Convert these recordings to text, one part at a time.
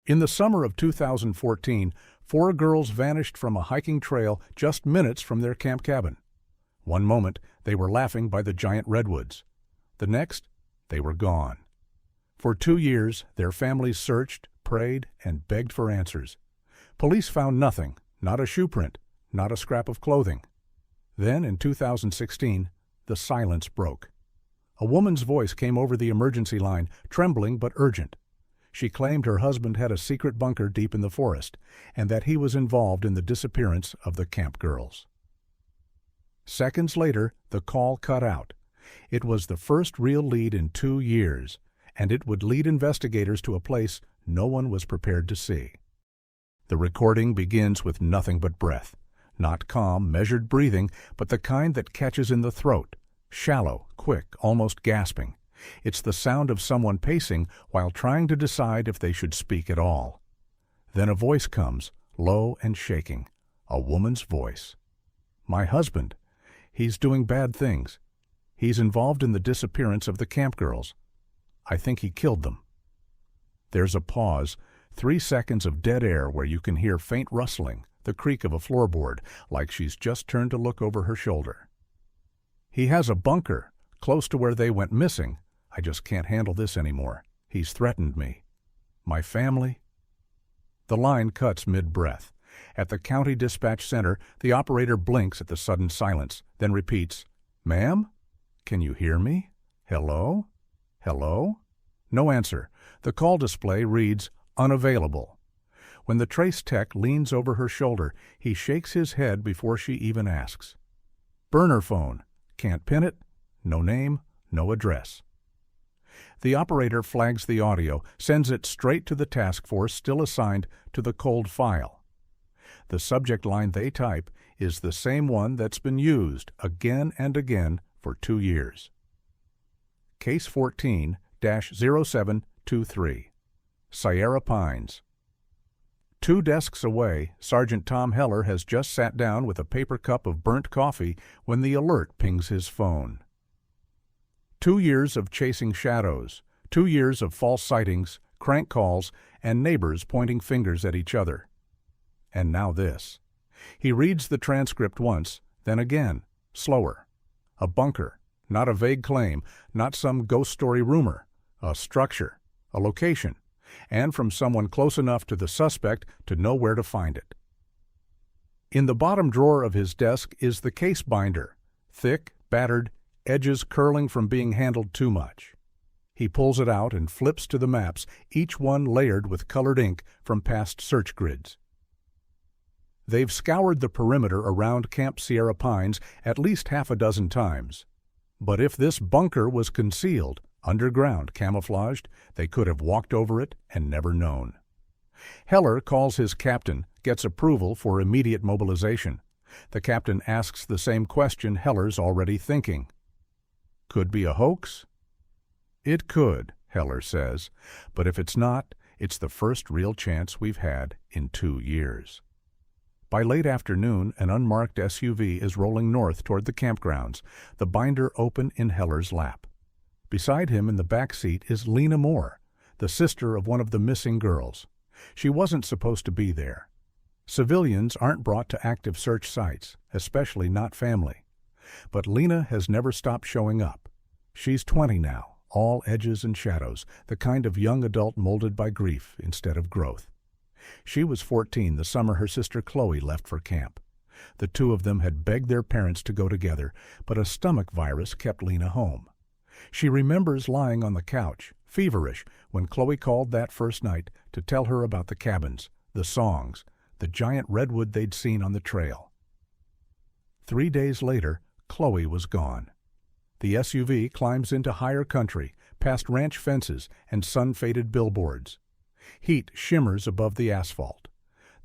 In the summer of 2014, 4 girls vanished from a hiking trail just minutes from their camp cabin. One moment, they were laughing by the giant redwoods. The next, they were gone. For 2 years, their families searched, prayed, and begged for answers. Police found nothing, not a shoeprint, not a scrap of clothing. Then, in 2016, the silence broke. A woman's voice came over the emergency line, trembling but urgent. She claimed her husband had a secret bunker deep in the forest, and that he was involved in the disappearance of the camp girls. Seconds later, the call cut out. It was the first real lead in 2 years, and it would lead investigators to a place no one was prepared to see. The recording begins with nothing but breath. Not calm, measured breathing, but the kind that catches in the throat. Shallow, quick, almost gasping. It's the sound of someone pacing while trying to decide if they should speak at all. Then a voice comes, low and shaking. A woman's voice. "My husband. He's doing bad things. He's involved in the disappearance of the camp girls. I think he killed them." There's a pause, 3 seconds of dead air where you can hear faint rustling, the creak of a floorboard, like she's just turned to look over her shoulder. "He has a bunker, close to where they went missing. I just can't handle this anymore. He's threatened me. My family." The line cuts mid-breath. At the county dispatch center, the operator blinks at the sudden silence, then repeats, "Ma'am? Can you hear me? Hello? Hello?" No answer. The call display reads, "Unavailable." When the trace tech leans over her shoulder, he shakes his head before she even asks. "Burner phone. Can't pin it. No name, no address." The operator flags the audio, sends it straight to the task force still assigned to the cold file. The subject line they type is the same one that's been used again and again for 2 years. Case 14-0723, Sierra Pines. 2 desks away, Sergeant Tom Heller has just sat down with a paper cup of burnt coffee when the alert pings his phone. 2 years of chasing shadows, 2 years of false sightings, crank calls, and neighbors pointing fingers at each other. And now this. He reads the transcript once, then again, slower. A bunker, not a vague claim, not some ghost story rumor. A structure, a location, and from someone close enough to the suspect to know where to find it. In the bottom drawer of his desk is the case binder, thick, battered, edges curling from being handled too much. He pulls it out and flips to the maps, each one layered with colored ink from past search grids. They've scoured the perimeter around Camp Sierra Pines at least half a dozen times. But if this bunker was concealed, underground, camouflaged, they could have walked over it and never known. Heller calls his captain, gets approval for immediate mobilization. The captain asks the same question Heller's already thinking. Could be a hoax? It could, Heller says, but if it's not, it's the first real chance we've had in 2 years. By late afternoon, an unmarked SUV is rolling north toward the campgrounds, the binder open in Heller's lap. Beside him in the back seat is Lena Moore, the sister of one of the missing girls. She wasn't supposed to be there. Civilians aren't brought to active search sites, especially not family. But Lena has never stopped showing up. She's 20 now, all edges and shadows, the kind of young adult molded by grief instead of growth. She was 14 the summer her sister Chloe left for camp. The 2 of them had begged their parents to go together, but a stomach virus kept Lena home. She remembers lying on the couch, feverish, when Chloe called that first night to tell her about the cabins, the songs, the giant redwood they'd seen on the trail. 3 days later, Chloe was gone. The SUV climbs into higher country, past ranch fences and sun-faded billboards. Heat shimmers above the asphalt.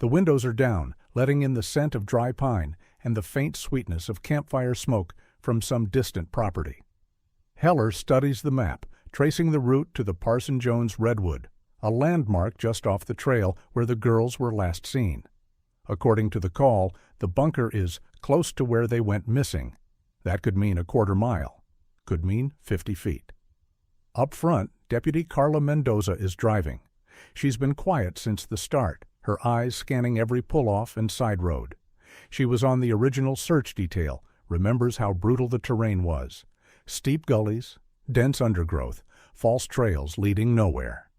The windows are down, letting in the scent of dry pine and the faint sweetness of campfire smoke from some distant property. Heller studies the map, tracing the route to the Parson Jones Redwood, a landmark just off the trail where the girls were last seen. According to the call, the bunker is close to where they went missing. That could mean a quarter mile. Could mean 50 feet. Up front, Deputy Carla Mendoza is driving. She's been quiet since the start, her eyes scanning every pull-off and side road. She was on the original search detail, remembers how brutal the terrain was. Steep gullies, dense undergrowth, false trails leading nowhere.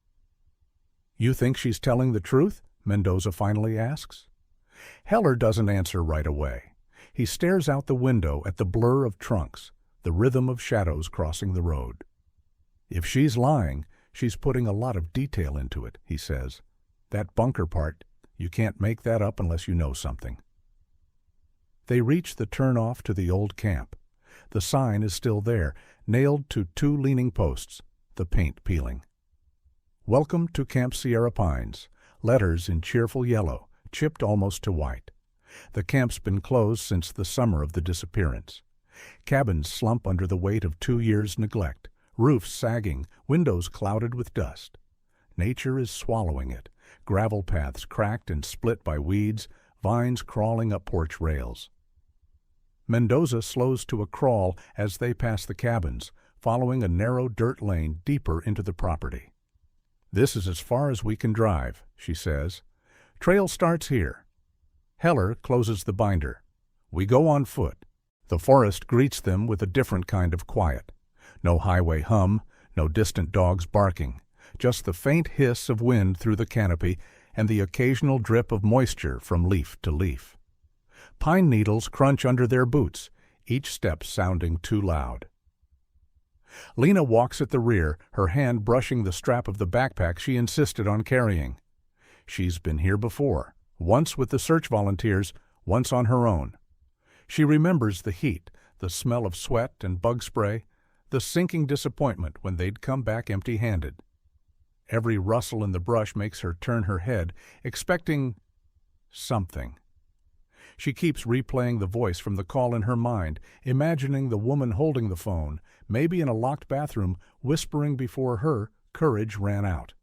"You think she's telling the truth?" Mendoza finally asks. Heller doesn't answer right away. He stares out the window at the blur of trunks, the rhythm of shadows crossing the road. "If she's lying, she's putting a lot of detail into it," he says. "That bunker part, you can't make that up unless you know something." They reach the turnoff to the old camp. The sign is still there, nailed to two leaning posts, the paint peeling. "Welcome to Camp Sierra Pines," letters in cheerful yellow, chipped almost to white. The camp's been closed since the summer of the disappearance. Cabins slump under the weight of 2 years' neglect, roofs sagging, windows clouded with dust. Nature is swallowing it, gravel paths cracked and split by weeds, vines crawling up porch rails. Mendoza slows to a crawl as they pass the cabins, following a narrow dirt lane deeper into the property. "This is as far as we can drive," she says. "Trail starts here." Heller closes the binder. "We go on foot." The forest greets them with a different kind of quiet. No highway hum, no distant dogs barking, just the faint hiss of wind through the canopy and the occasional drip of moisture from leaf to leaf. Pine needles crunch under their boots, each step sounding too loud. Lena walks at the rear, her hand brushing the strap of the backpack she insisted on carrying. She's been here before, once with the search volunteers, once on her own. She remembers the heat, the smell of sweat and bug spray, the sinking disappointment when they'd come back empty-handed. Every rustle in the brush makes her turn her head, expecting something. She keeps replaying the voice from the call in her mind, imagining the woman holding the phone, maybe in a locked bathroom, whispering before her courage ran out.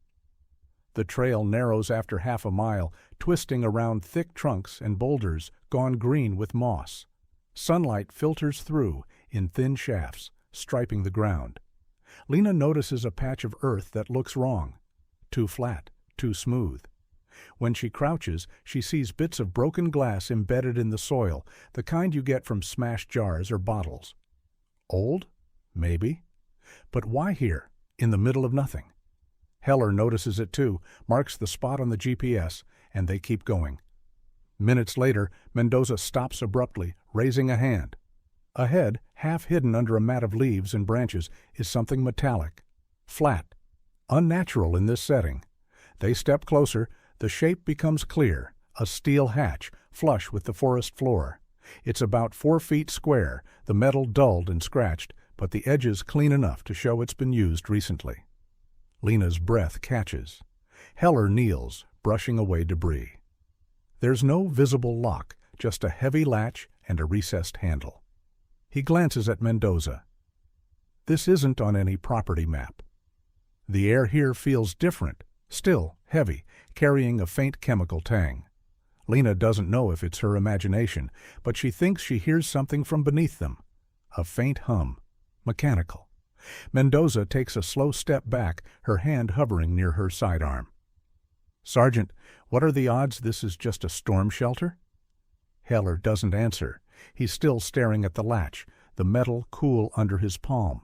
The trail narrows after half a mile, twisting around thick trunks and boulders gone green with moss. Sunlight filters through in thin shafts, striping the ground. Lena notices a patch of earth that looks wrong, too flat, too smooth. When she crouches, she sees bits of broken glass embedded in the soil, the kind you get from smashed jars or bottles. Old? Maybe. But why here, in the middle of nothing? Heller notices it too, marks the spot on the GPS, and they keep going. Minutes later, Mendoza stops abruptly, raising a hand. Ahead, half hidden under a mat of leaves and branches, is something metallic, flat, unnatural in this setting. They step closer. The shape becomes clear, a steel hatch, flush with the forest floor. It's about 4 feet square, the metal dulled and scratched, but the edges clean enough to show it's been used recently. Lena's breath catches. Heller kneels, brushing away debris. There's no visible lock, just a heavy latch and a recessed handle. He glances at Mendoza. This isn't on any property map. The air here feels different, still heavy, carrying a faint chemical tang. Lena doesn't know if it's her imagination, but she thinks she hears something from beneath them. A faint hum, mechanical. Mendoza takes a slow step back, her hand hovering near her sidearm. "Sergeant, what are the odds this is just a storm shelter?" Heller doesn't answer. He's still staring at the latch, the metal cool under his palm.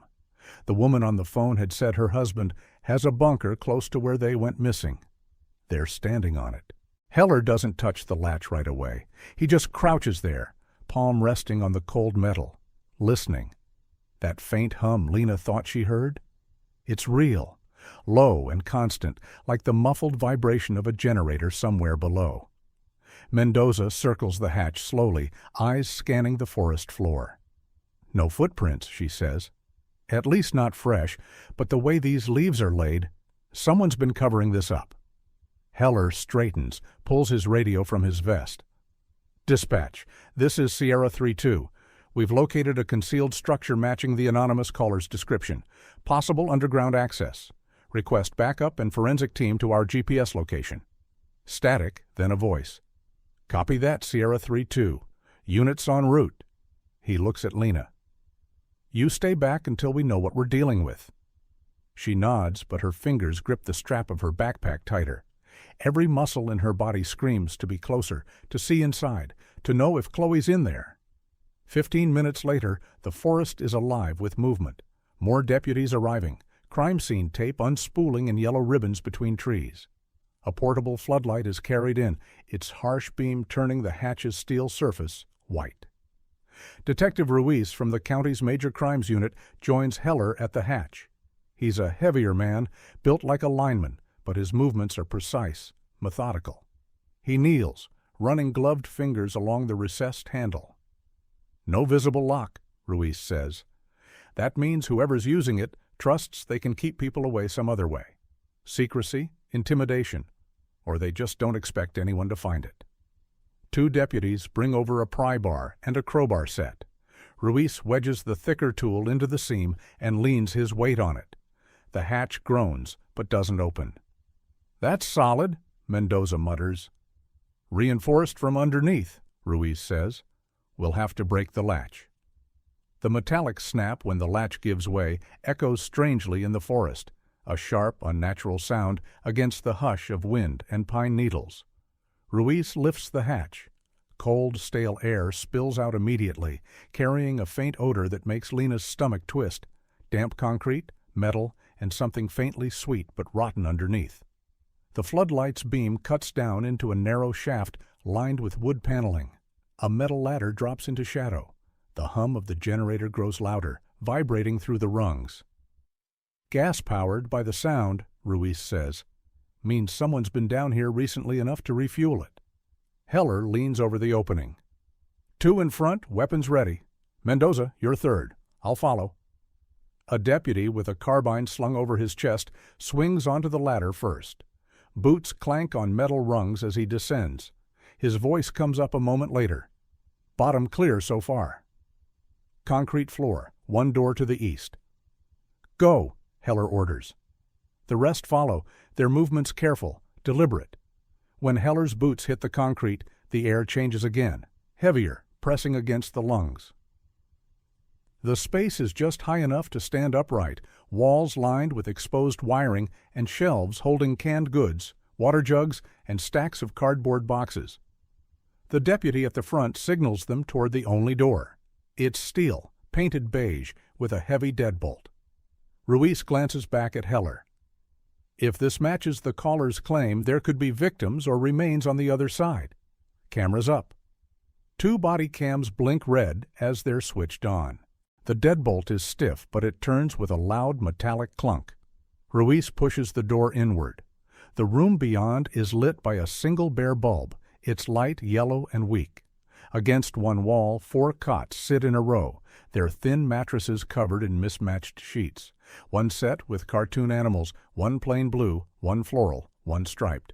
The woman on the phone had said her husband has a bunker close to where they went missing. They're standing on it. Heller doesn't touch the latch right away. He just crouches there, palm resting on the cold metal, listening. That faint hum Lena thought she heard? It's real, low and constant, like the muffled vibration of a generator somewhere below. Mendoza circles the hatch slowly, eyes scanning the forest floor. "No footprints," she says. "At least not fresh, but the way these leaves are laid, someone's been covering this up." Heller straightens, pulls his radio from his vest. "Dispatch, this is Sierra 3-2. We've located a concealed structure matching the anonymous caller's description. Possible underground access. Request backup and forensic team to our GPS location." Static, then a voice. "Copy that, Sierra 3-2. Units en route." He looks at Lena. "You stay back until we know what we're dealing with." She nods, but her fingers grip the strap of her backpack tighter. Every muscle in her body screams to be closer, to see inside, to know if Chloe's in there. 15 minutes later, the forest is alive with movement. More deputies arriving, crime scene tape unspooling in yellow ribbons between trees. A portable floodlight is carried in, its harsh beam turning the hatch's steel surface white. Detective Ruiz from the county's Major Crimes Unit joins Heller at the hatch. He's a heavier man, built like a lineman, but his movements are precise, methodical. He kneels, running gloved fingers along the recessed handle. No visible lock, Ruiz says. That means whoever's using it trusts they can keep people away some other way. Secrecy, intimidation, or they just don't expect anyone to find it. 2 deputies bring over a pry bar and a crowbar set. Ruiz wedges the thicker tool into the seam and leans his weight on it. The hatch groans, but doesn't open. "That's solid," Mendoza mutters. "Reinforced from underneath," Ruiz says. "We'll have to break the latch." The metallic snap when the latch gives way echoes strangely in the forest, a sharp, unnatural sound against the hush of wind and pine needles. Ruiz lifts the hatch. Cold, stale air spills out immediately, carrying a faint odor that makes Lena's stomach twist. Damp concrete, metal, and something faintly sweet but rotten underneath. The floodlight's beam cuts down into a narrow shaft lined with wood paneling. A metal ladder drops into shadow. The hum of the generator grows louder, vibrating through the rungs. "Gas-powered by the sound," Ruiz says. "Means someone's been down here recently enough to refuel it." Heller leans over the opening. "2 in front, weapons ready. Mendoza, you're third. I'll follow." A deputy with a carbine slung over his chest swings onto the ladder first. Boots clank on metal rungs as he descends. His voice comes up a moment later. "Bottom clear so far." Concrete floor, 1 door to the east. "Go," Heller orders. The rest follow, their movements careful, deliberate. When Heller's boots hit the concrete, the air changes again, heavier, pressing against the lungs. The space is just high enough to stand upright, walls lined with exposed wiring and shelves holding canned goods, water jugs, and stacks of cardboard boxes. The deputy at the front signals them toward the only door. It's steel, painted beige, with a heavy deadbolt. Ruiz glances back at Heller. If this matches the caller's claim, there could be victims or remains on the other side. Cameras up. 2 body cams blink red as they're switched on. The deadbolt is stiff, but it turns with a loud metallic clunk. Ruiz pushes the door inward. The room beyond is lit by a single bare bulb, its light yellow and weak. Against one wall, 4 cots sit in a row, their thin mattresses covered in mismatched sheets. One set with cartoon animals, 1 plain blue, 1 floral, 1 striped.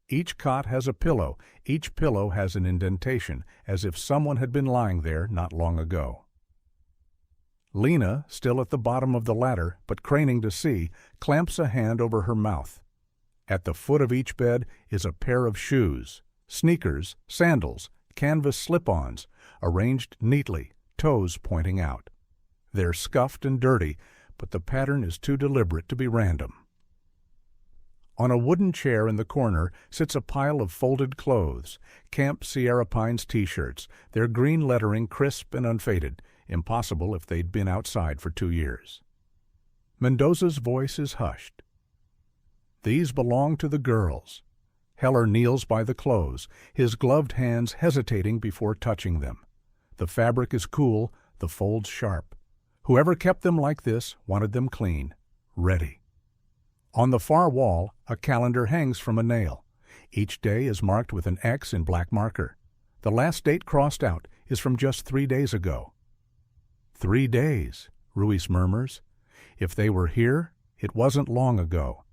Each cot has a pillow, each pillow has an indentation, as if someone had been lying there not long ago. Lena, still at the bottom of the ladder, but craning to see, clamps a hand over her mouth. At the foot of each bed is a pair of shoes, sneakers, sandals, canvas slip-ons, arranged neatly, toes pointing out. They're scuffed and dirty, but the pattern is too deliberate to be random. On a wooden chair in the corner sits a pile of folded clothes, Camp Sierra Pines t-shirts, their green lettering crisp and unfaded, impossible if they'd been outside for 2 years. Mendoza's voice is hushed. "These belong to the girls." Heller kneels by the clothes, his gloved hands hesitating before touching them. The fabric is cool, the folds sharp. Whoever kept them like this wanted them clean, ready. On the far wall, a calendar hangs from a nail. Each day is marked with an X in black marker. The last date crossed out is from just 3 days ago. 3 days, Ruiz murmurs. If they were here, it wasn't long ago.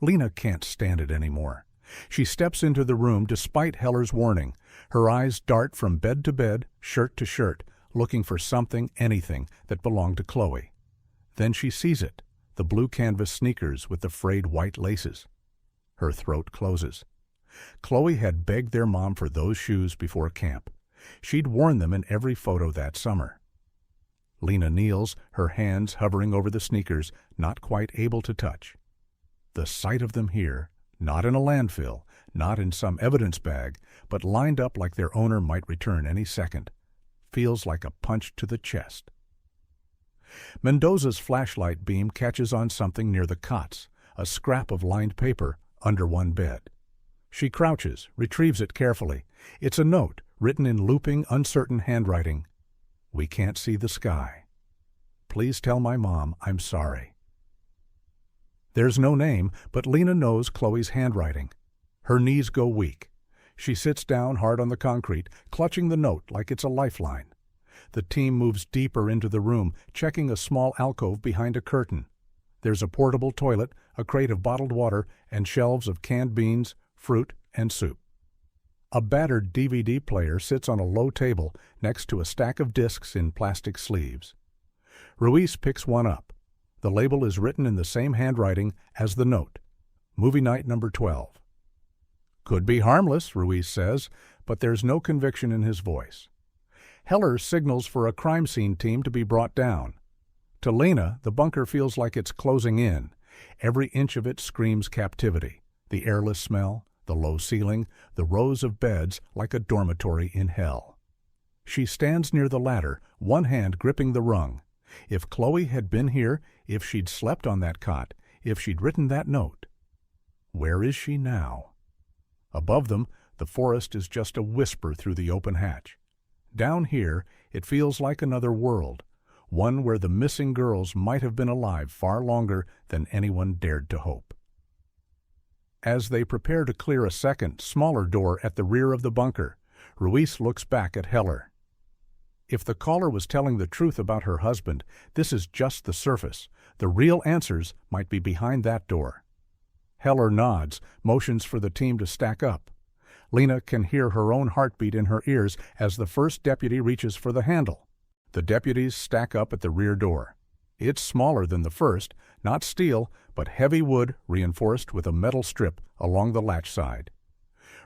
Lena can't stand it anymore. She steps into the room despite Heller's warning. Her eyes dart from bed to bed, shirt to shirt, looking for something, anything, that belonged to Chloe. Then she sees it, the blue canvas sneakers with the frayed white laces. Her throat closes. Chloe had begged their mom for those shoes before camp. She'd worn them in every photo that summer. Lena kneels, her hands hovering over the sneakers, not quite able to touch. The sight of them here, not in a landfill, not in some evidence bag, but lined up like their owner might return any second, feels like a punch to the chest. Mendoza's flashlight beam catches on something near the cots, a scrap of lined paper under one bed. She crouches, retrieves it carefully. It's a note, written in looping, uncertain handwriting. "We can't see the sky. Please tell my mom I'm sorry." There's no name, but Lena knows Chloe's handwriting. Her knees go weak. She sits down hard on the concrete, clutching the note like it's a lifeline. The team moves deeper into the room, checking a small alcove behind a curtain. There's a portable toilet, a crate of bottled water, and shelves of canned beans, fruit, and soup. A battered DVD player sits on a low table next to a stack of discs in plastic sleeves. Ruiz picks one up. The label is written in the same handwriting as the note. Movie night number 12. "Could be harmless," Ruiz says, but there's no conviction in his voice. Heller signals for a crime scene team to be brought down. To Lena, the bunker feels like it's closing in. Every inch of it screams captivity. The airless smell, the low ceiling, the rows of beds like a dormitory in hell. She stands near the ladder, one hand gripping the rung. If Chloe had been here, if she'd slept on that cot, if she'd written that note. Where is she now? Above them, the forest is just a whisper through the open hatch. Down here, it feels like another world, one where the missing girls might have been alive far longer than anyone dared to hope. As they prepare to clear a second, smaller door at the rear of the bunker, Ruiz looks back at Heller. If the caller was telling the truth about her husband, this is just the surface. The real answers might be behind that door. Heller nods, motions for the team to stack up. Lena can hear her own heartbeat in her ears as the first deputy reaches for the handle. The deputies stack up at the rear door. It's smaller than the first, not steel, but heavy wood reinforced with a metal strip along the latch side.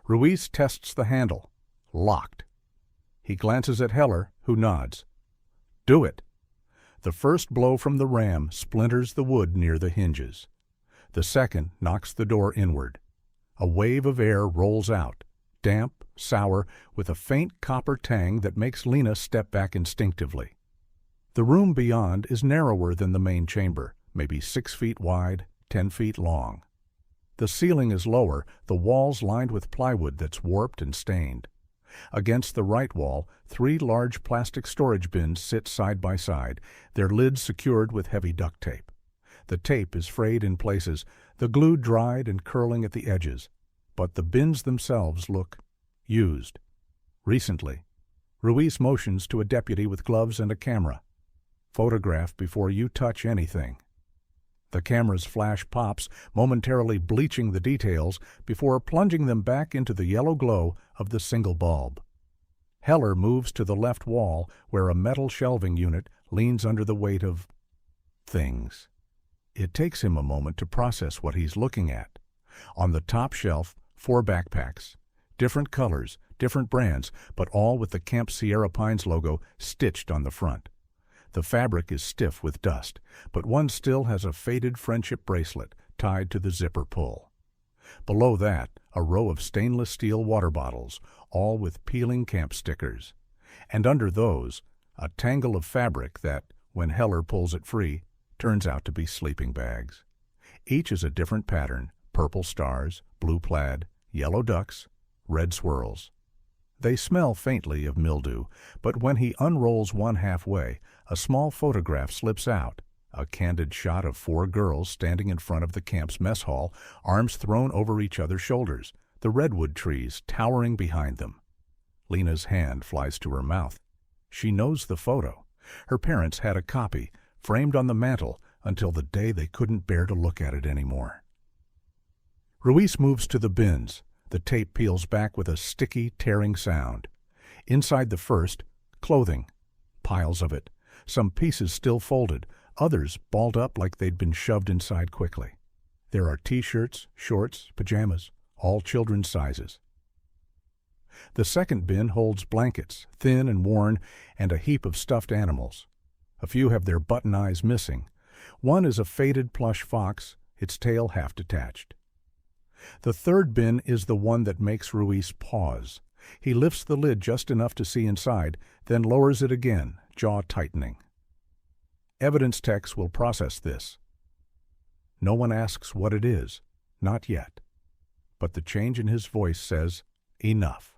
Ruiz tests the handle. Locked. He glances at Heller, who nods. "Do it." The first blow from the ram splinters the wood near the hinges. The second knocks the door inward. A wave of air rolls out, damp, sour, with a faint copper tang that makes Lena step back instinctively. The room beyond is narrower than the main chamber, maybe 6 feet wide, 10 feet long. The ceiling is lower, the walls lined with plywood that's warped and stained. Against the right wall, 3 large plastic storage bins sit side by side, their lids secured with heavy duct tape. The tape is frayed in places, the glue dried and curling at the edges, but the bins themselves look used. Recently. Ruiz motions to a deputy with gloves and a camera. "Photograph before you touch anything." The camera's flash pops, momentarily bleaching the details before plunging them back into the yellow glow of the single bulb. Heller moves to the left wall where a metal shelving unit leans under the weight of things. It takes him a moment to process what he's looking at. On the top shelf, 4 backpacks. Different colors, different brands, but all with the Camp Sierra Pines logo stitched on the front. The fabric is stiff with dust, but one still has a faded friendship bracelet tied to the zipper pull. Below that, a row of stainless steel water bottles, all with peeling camp stickers. And under those, a tangle of fabric that, when Heller pulls it free, turns out to be sleeping bags. Each is a different pattern: purple stars, blue plaid, yellow ducks, red swirls. They smell faintly of mildew, but when he unrolls one halfway, a small photograph slips out, a candid shot of 4 girls standing in front of the camp's mess hall, arms thrown over each other's shoulders, the redwood trees towering behind them. Lena's hand flies to her mouth. She knows the photo. Her parents had a copy, framed on the mantel until the day they couldn't bear to look at it anymore. Ruiz moves to the bins. The tape peels back with a sticky, tearing sound. Inside the first, clothing. Piles of it. Some pieces still folded, others balled up like they'd been shoved inside quickly. There are t-shirts, shorts, pajamas, all children's sizes. The second bin holds blankets, thin and worn, and a heap of stuffed animals. A few have their button eyes missing. One is a faded plush fox, its tail half detached. The third bin is the one that makes Ruiz pause. He lifts the lid just enough to see inside, then lowers it again, jaw tightening. Evidence techs will process this. No one asks what it is, not yet. But the change in his voice says, enough.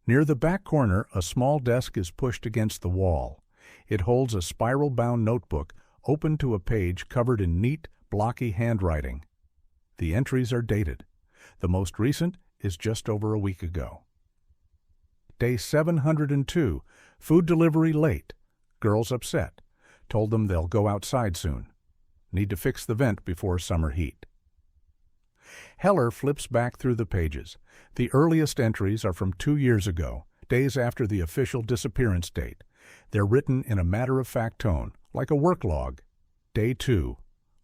Near the back corner, a small desk is pushed against the wall. It holds a spiral-bound notebook open to a page covered in neat, blocky handwriting. The entries are dated. The most recent is just over a week ago. Day 702, food delivery late. Girls upset. Told them they'll go outside soon. Need to fix the vent before summer heat. Heller flips back through the pages. The earliest entries are from 2 years ago, days after the official disappearance date. They're written in a matter-of-fact tone, like a work log. Day 2,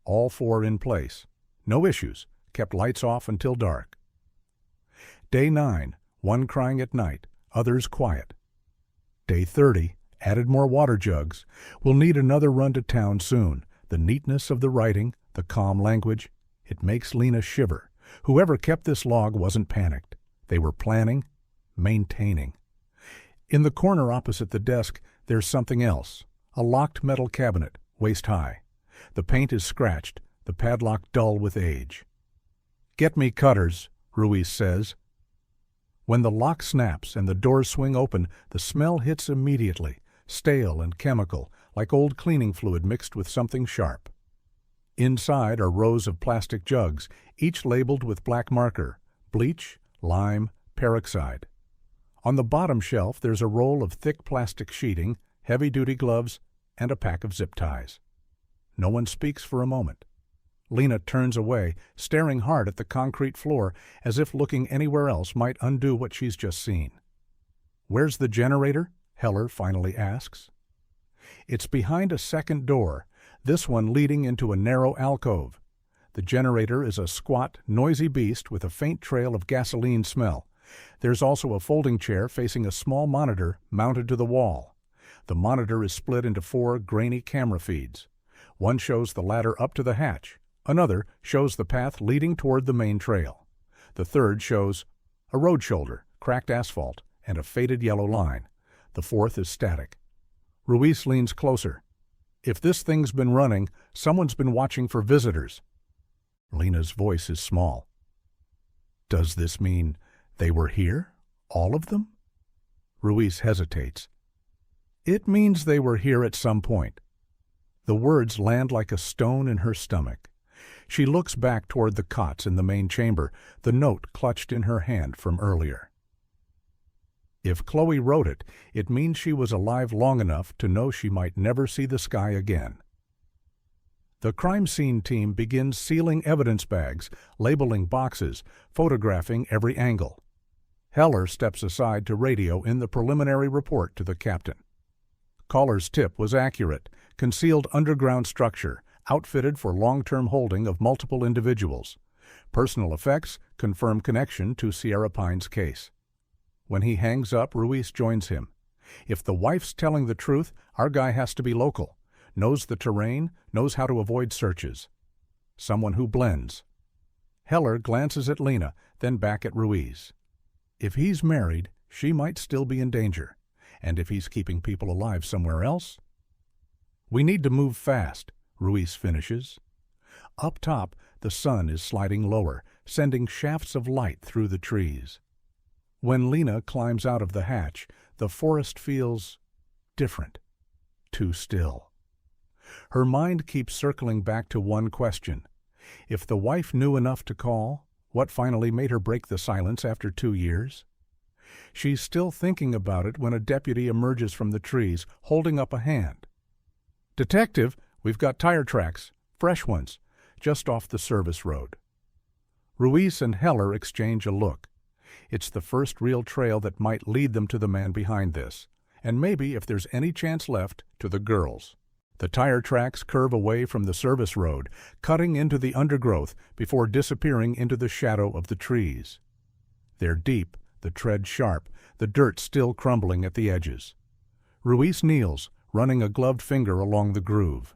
all 4 in place. No issues, kept lights off until dark. Day 9, 1 crying at night, others quiet. Day 30, added more water jugs. We'll need another run to town soon. The neatness of the writing, the calm language, it makes Lena shiver. Whoever kept this log wasn't panicked. They were planning, maintaining. In the corner opposite the desk, there's something else. A locked metal cabinet, waist high. The paint is scratched, the padlock dull with age. "Get me cutters," Ruiz says. When the lock snaps and the doors swing open, the smell hits immediately, stale and chemical, like old cleaning fluid mixed with something sharp. Inside are rows of plastic jugs, each labeled with black marker, bleach, lime, peroxide. On the bottom shelf there's a roll of thick plastic sheeting, heavy-duty gloves, and a pack of zip ties. No one speaks for a moment. Lena turns away, staring hard at the concrete floor, as if looking anywhere else might undo what she's just seen. "Where's the generator?" Heller finally asks. It's behind a second door, this one leading into a narrow alcove. The generator is a squat, noisy beast with a faint trail of gasoline smell. There's also a folding chair facing a small monitor mounted to the wall. The monitor is split into 4 grainy camera feeds. One shows the ladder up to the hatch. Another shows the path leading toward the main trail. The third shows a road shoulder, cracked asphalt, and a faded yellow line. The fourth is static. Ruiz leans closer. "If this thing's been running, someone's been watching for visitors." Lena's voice is small. "Does this mean they were here? All of them?" Ruiz hesitates. "It means they were here at some point." The words land like a stone in her stomach. She looks back toward the cots in the main chamber, the note clutched in her hand from earlier. If Chloe wrote it, it means she was alive long enough to know she might never see the sky again. The crime scene team begins sealing evidence bags, labeling boxes, photographing every angle. Heller steps aside to radio in the preliminary report to the captain. Caller's tip was accurate. Concealed underground structure, outfitted for long-term holding of multiple individuals. Personal effects confirm connection to Sierra Pine's case. When he hangs up, Ruiz joins him. If the wife's telling the truth, our guy has to be local, knows the terrain, knows how to avoid searches. Someone who blends. Heller glances at Lena, then back at Ruiz. If he's married, she might still be in danger. And if he's keeping people alive somewhere else? "We need to move fast," Ruiz finishes. Up top, the sun is sliding lower, sending shafts of light through the trees. When Lena climbs out of the hatch, the forest feels different, too still. Her mind keeps circling back to one question. If the wife knew enough to call, what finally made her break the silence after 2 years? She's still thinking about it when a deputy emerges from the trees, holding up a hand. "Detective, we've got tire tracks, fresh ones, just off the service road." Ruiz and Heller exchange a look. It's the first real trail that might lead them to the man behind this, and maybe, if there's any chance left, to the girls. The tire tracks curve away from the service road, cutting into the undergrowth before disappearing into the shadow of the trees. They're deep, the tread sharp, the dirt still crumbling at the edges. Ruiz kneels, running a gloved finger along the groove.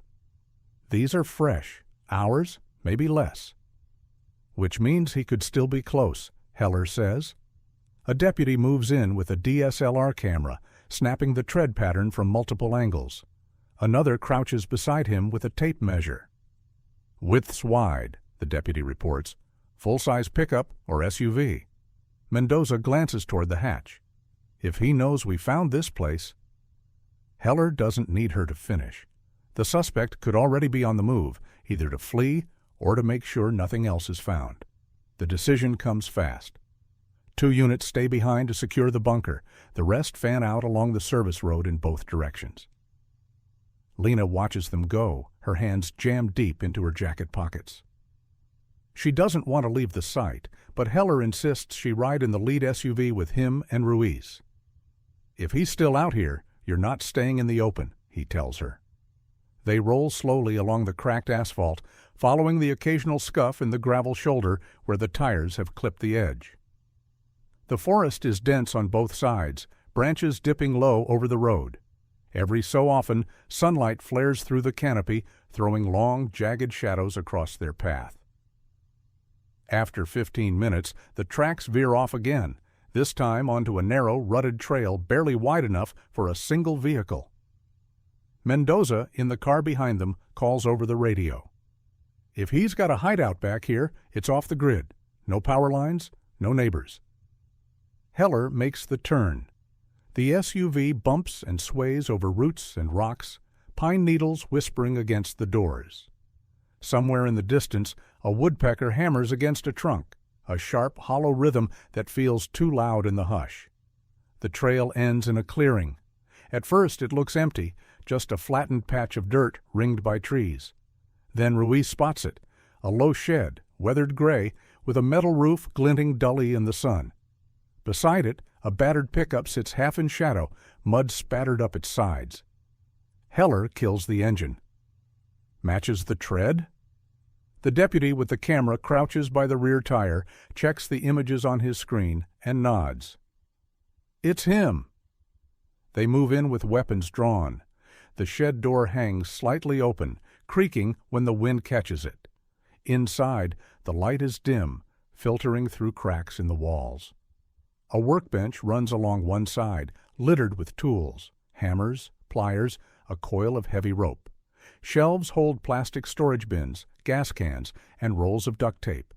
These are fresh, hours, maybe less. Which means he could still be close, Heller says. A deputy moves in with a DSLR camera, snapping the tread pattern from multiple angles. Another crouches beside him with a tape measure. Widths wide, the deputy reports. Full-size pickup or SUV. Mendoza glances toward the hatch. If he knows we found this place... Heller doesn't need her to finish. The suspect could already be on the move, either to flee or to make sure nothing else is found. The decision comes fast. 2 units stay behind to secure the bunker. The rest fan out along the service road in both directions. Lena watches them go, her hands jammed deep into her jacket pockets. She doesn't want to leave the site, but Heller insists she ride in the lead SUV with him and Ruiz. If he's still out here, you're not staying in the open, he tells her. They roll slowly along the cracked asphalt, following the occasional scuff in the gravel shoulder where the tires have clipped the edge. The forest is dense on both sides, branches dipping low over the road. Every so often, sunlight flares through the canopy, throwing long, jagged shadows across their path. After 15 minutes, the tracks veer off again, this time onto a narrow, rutted trail barely wide enough for a single vehicle. Mendoza, in the car behind them, calls over the radio. If he's got a hideout back here, it's off the grid. No power lines, no neighbors. Heller makes the turn. The SUV bumps and sways over roots and rocks, pine needles whispering against the doors. Somewhere in the distance, a woodpecker hammers against a trunk, a sharp, hollow rhythm that feels too loud in the hush. The trail ends in a clearing. At first it looks empty, just a flattened patch of dirt ringed by trees. Then Ruiz spots it, a low shed, weathered gray, with a metal roof glinting dully in the sun. Beside it, a battered pickup sits half in shadow, mud spattered up its sides. Heller kills the engine. Matches the tread? The deputy with the camera crouches by the rear tire, checks the images on his screen, and nods. It's him. They move in with weapons drawn. The shed door hangs slightly open, creaking when the wind catches it. Inside, the light is dim, filtering through cracks in the walls. A workbench runs along one side, littered with tools, hammers, pliers, a coil of heavy rope. Shelves hold plastic storage bins, gas cans, and rolls of duct tape.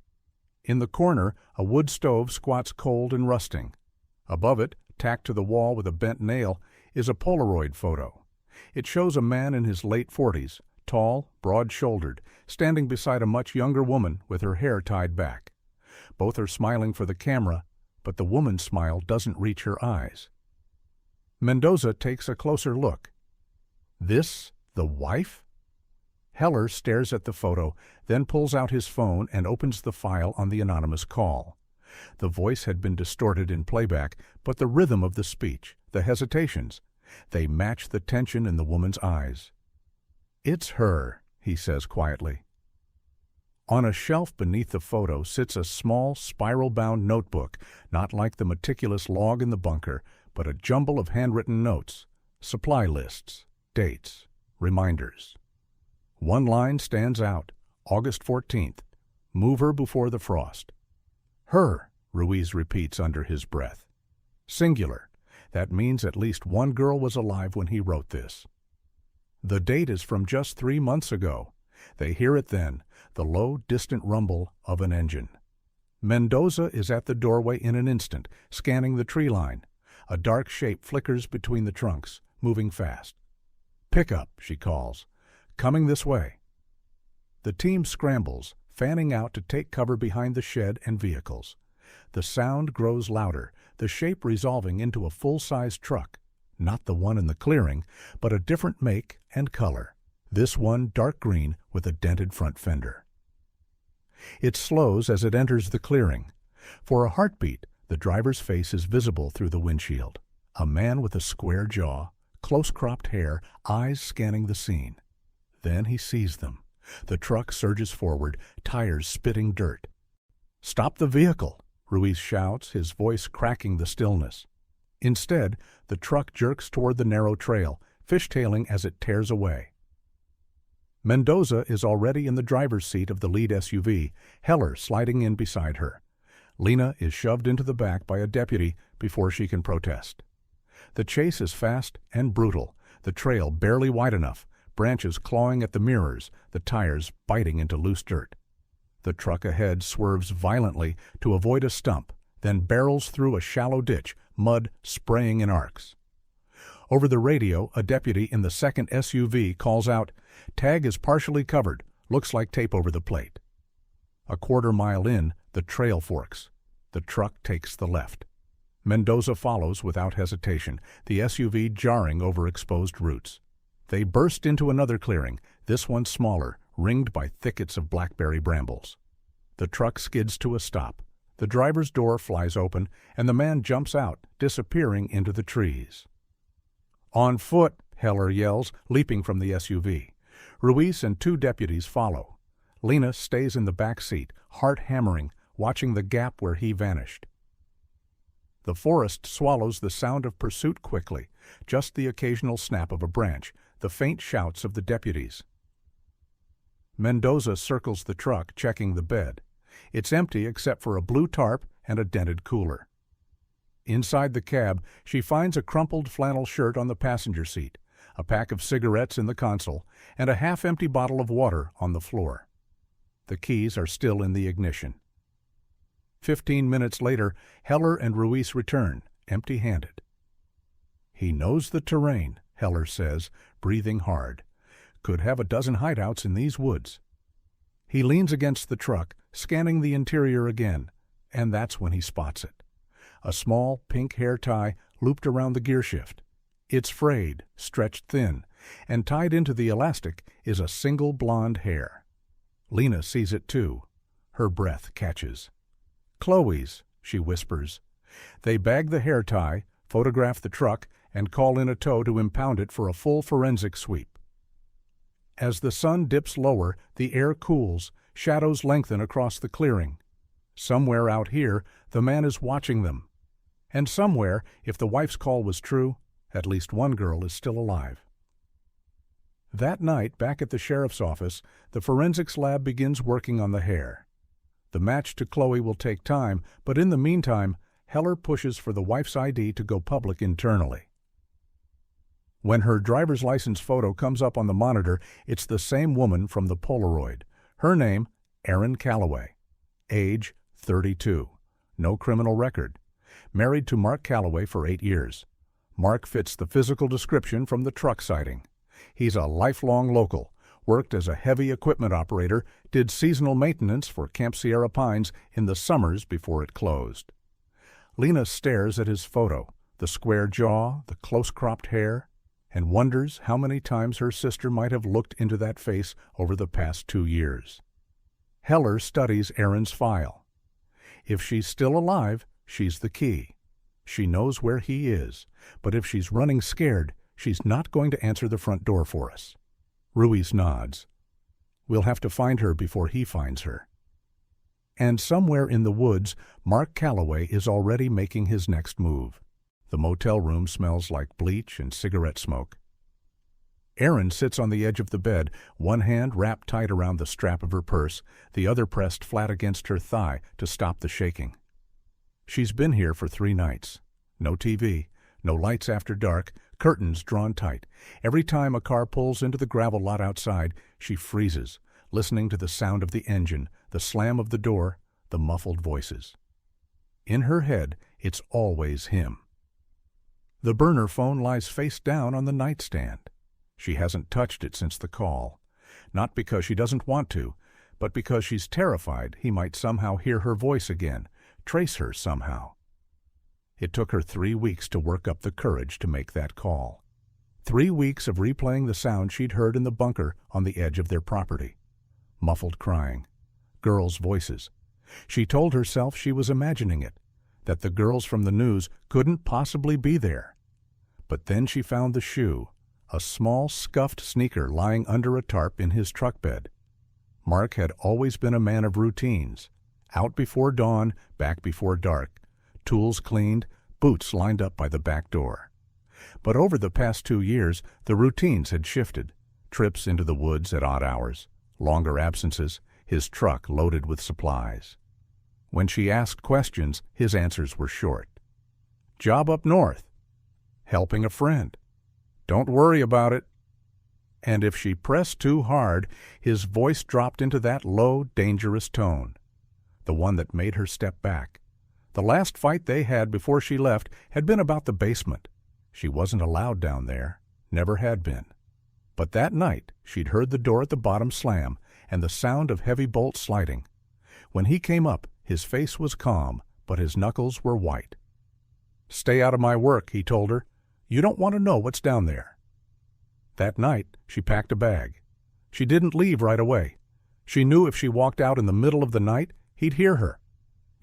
In the corner, a wood stove squats cold and rusting. Above it, tacked to the wall with a bent nail, is a Polaroid photo. It shows a man in his late 40s, tall, broad-shouldered, standing beside a much younger woman with her hair tied back. Both are smiling for the camera, but the woman's smile doesn't reach her eyes. Mendoza takes a closer look. This the wife? Heller stares at the photo, then pulls out his phone and opens the file on the anonymous call. The voice had been distorted in playback, but the rhythm of the speech, the hesitations, they match the tension in the woman's eyes. It's her, he says quietly. On a shelf beneath the photo sits a small, spiral-bound notebook, not like the meticulous log in the bunker, but a jumble of handwritten notes, supply lists, dates, reminders. One line stands out, August 14th, move her before the frost. Her, Ruiz repeats under his breath. Singular. That means at least one girl was alive when he wrote this. The date is from just 3 months ago. They hear it then, the low, distant rumble of an engine. Mendoza is at the doorway in an instant, scanning the tree line. A dark shape flickers between the trunks, moving fast. Pick up, she calls. Coming this way. The team scrambles, fanning out to take cover behind the shed and vehicles. The sound grows louder, the shape resolving into a full-size truck. Not the one in the clearing, but a different make and color. This one dark green with a dented front fender. It slows as it enters the clearing. For a heartbeat, the driver's face is visible through the windshield. A man with a square jaw, close-cropped hair, eyes scanning the scene. Then he sees them. The truck surges forward, tires spitting dirt. "Stop the vehicle!" Ruiz shouts, his voice cracking the stillness. Instead, the truck jerks toward the narrow trail, fishtailing as it tears away. Mendoza is already in the driver's seat of the lead SUV, Heller sliding in beside her. Lena is shoved into the back by a deputy before she can protest. The chase is fast and brutal, the trail barely wide enough, branches clawing at the mirrors, the tires biting into loose dirt. The truck ahead swerves violently to avoid a stump, then barrels through a shallow ditch, mud spraying in arcs. Over the radio, a deputy in the second SUV calls out, "Tag is partially covered, looks like tape over the plate." A quarter-mile in, the trail forks. The truck takes the left. Mendoza follows without hesitation, the SUV jarring over exposed roots. They burst into another clearing, this one smaller, ringed by thickets of blackberry brambles. The truck skids to a stop. The driver's door flies open, and the man jumps out, disappearing into the trees. "On foot," Heller yells, leaping from the SUV. Ruiz and 2 deputies follow. Lena stays in the back seat, heart hammering, watching the gap where he vanished. The forest swallows the sound of pursuit quickly, just the occasional snap of a branch, the faint shouts of the deputies. Mendoza circles the truck, checking the bed. It's empty except for a blue tarp and a dented cooler. Inside the cab, she finds a crumpled flannel shirt on the passenger seat, a pack of cigarettes in the console, and a half-empty bottle of water on the floor. The keys are still in the ignition. 15 minutes later, Heller and Ruiz return, empty-handed. "He knows the terrain," Heller says, breathing hard. "Could have a dozen hideouts in these woods." He leans against the truck, scanning the interior again, and that's when he spots it. A small pink hair tie looped around the gearshift. It's frayed, stretched thin, and tied into the elastic is a single blonde hair. Lena sees it too. Her breath catches. "Chloe's," she whispers. They bag the hair tie, photograph the truck, and call in a tow to impound it for a full forensic sweep. As the sun dips lower, the air cools, shadows lengthen across the clearing. Somewhere out here, the man is watching them. And somewhere, if the wife's call was true, at least one girl is still alive. That night, back at the sheriff's office, the forensics lab begins working on the hair. The match to Chloe will take time, but in the meantime, Heller pushes for the wife's ID to go public internally. When her driver's license photo comes up on the monitor, it's the same woman from the Polaroid. Her name, Erin Callaway. Age, 32. No criminal record. Married to Mark Callaway for 8 years. Mark fits the physical description from the truck sighting. He's a lifelong local, worked as a heavy equipment operator, did seasonal maintenance for Camp Sierra Pines in the summers before it closed. Lena stares at his photo, the square jaw, the close-cropped hair, and wonders how many times her sister might have looked into that face over the past 2 years. Heller studies Erin's file. If she's still alive, she's the key. She knows where he is, but if she's running scared, she's not going to answer the front door for us. Ruiz nods. We'll have to find her before he finds her. And somewhere in the woods, Mark Callaway is already making his next move. The motel room smells like bleach and cigarette smoke. Erin sits on the edge of the bed, one hand wrapped tight around the strap of her purse, the other pressed flat against her thigh to stop the shaking. She's been here for 3 nights. No TV, no lights after dark, curtains drawn tight. Every time a car pulls into the gravel lot outside, she freezes, listening to the sound of the engine, the slam of the door, the muffled voices. In her head, it's always him. The burner phone lies face down on the nightstand. She hasn't touched it since the call. Not because she doesn't want to, but because she's terrified he might somehow hear her voice again, trace her somehow. It took her 3 weeks to work up the courage to make that call. 3 weeks of replaying the sound she'd heard in the bunker on the edge of their property. Muffled crying. Girls' voices. She told herself she was imagining it, that the girls from the news couldn't possibly be there. But then she found the shoe, a small scuffed sneaker lying under a tarp in his truck bed. Mark had always been a man of routines. Out before dawn, back before dark. Tools cleaned, boots lined up by the back door. But over the past 2 years, the routines had shifted. Trips into the woods at odd hours, longer absences, his truck loaded with supplies. When she asked questions, his answers were short. Job up north. Helping a friend. Don't worry about it. And if she pressed too hard, his voice dropped into that low, dangerous tone, the one that made her step back. The last fight they had before she left had been about the basement. She wasn't allowed down there, never had been. But that night she'd heard the door at the bottom slam and the sound of heavy bolts sliding. When he came up, his face was calm, but his knuckles were white. "Stay out of my work," he told her. "You don't want to know what's down there." That night she packed a bag. She didn't leave right away. She knew if she walked out in the middle of the night, he'd hear her.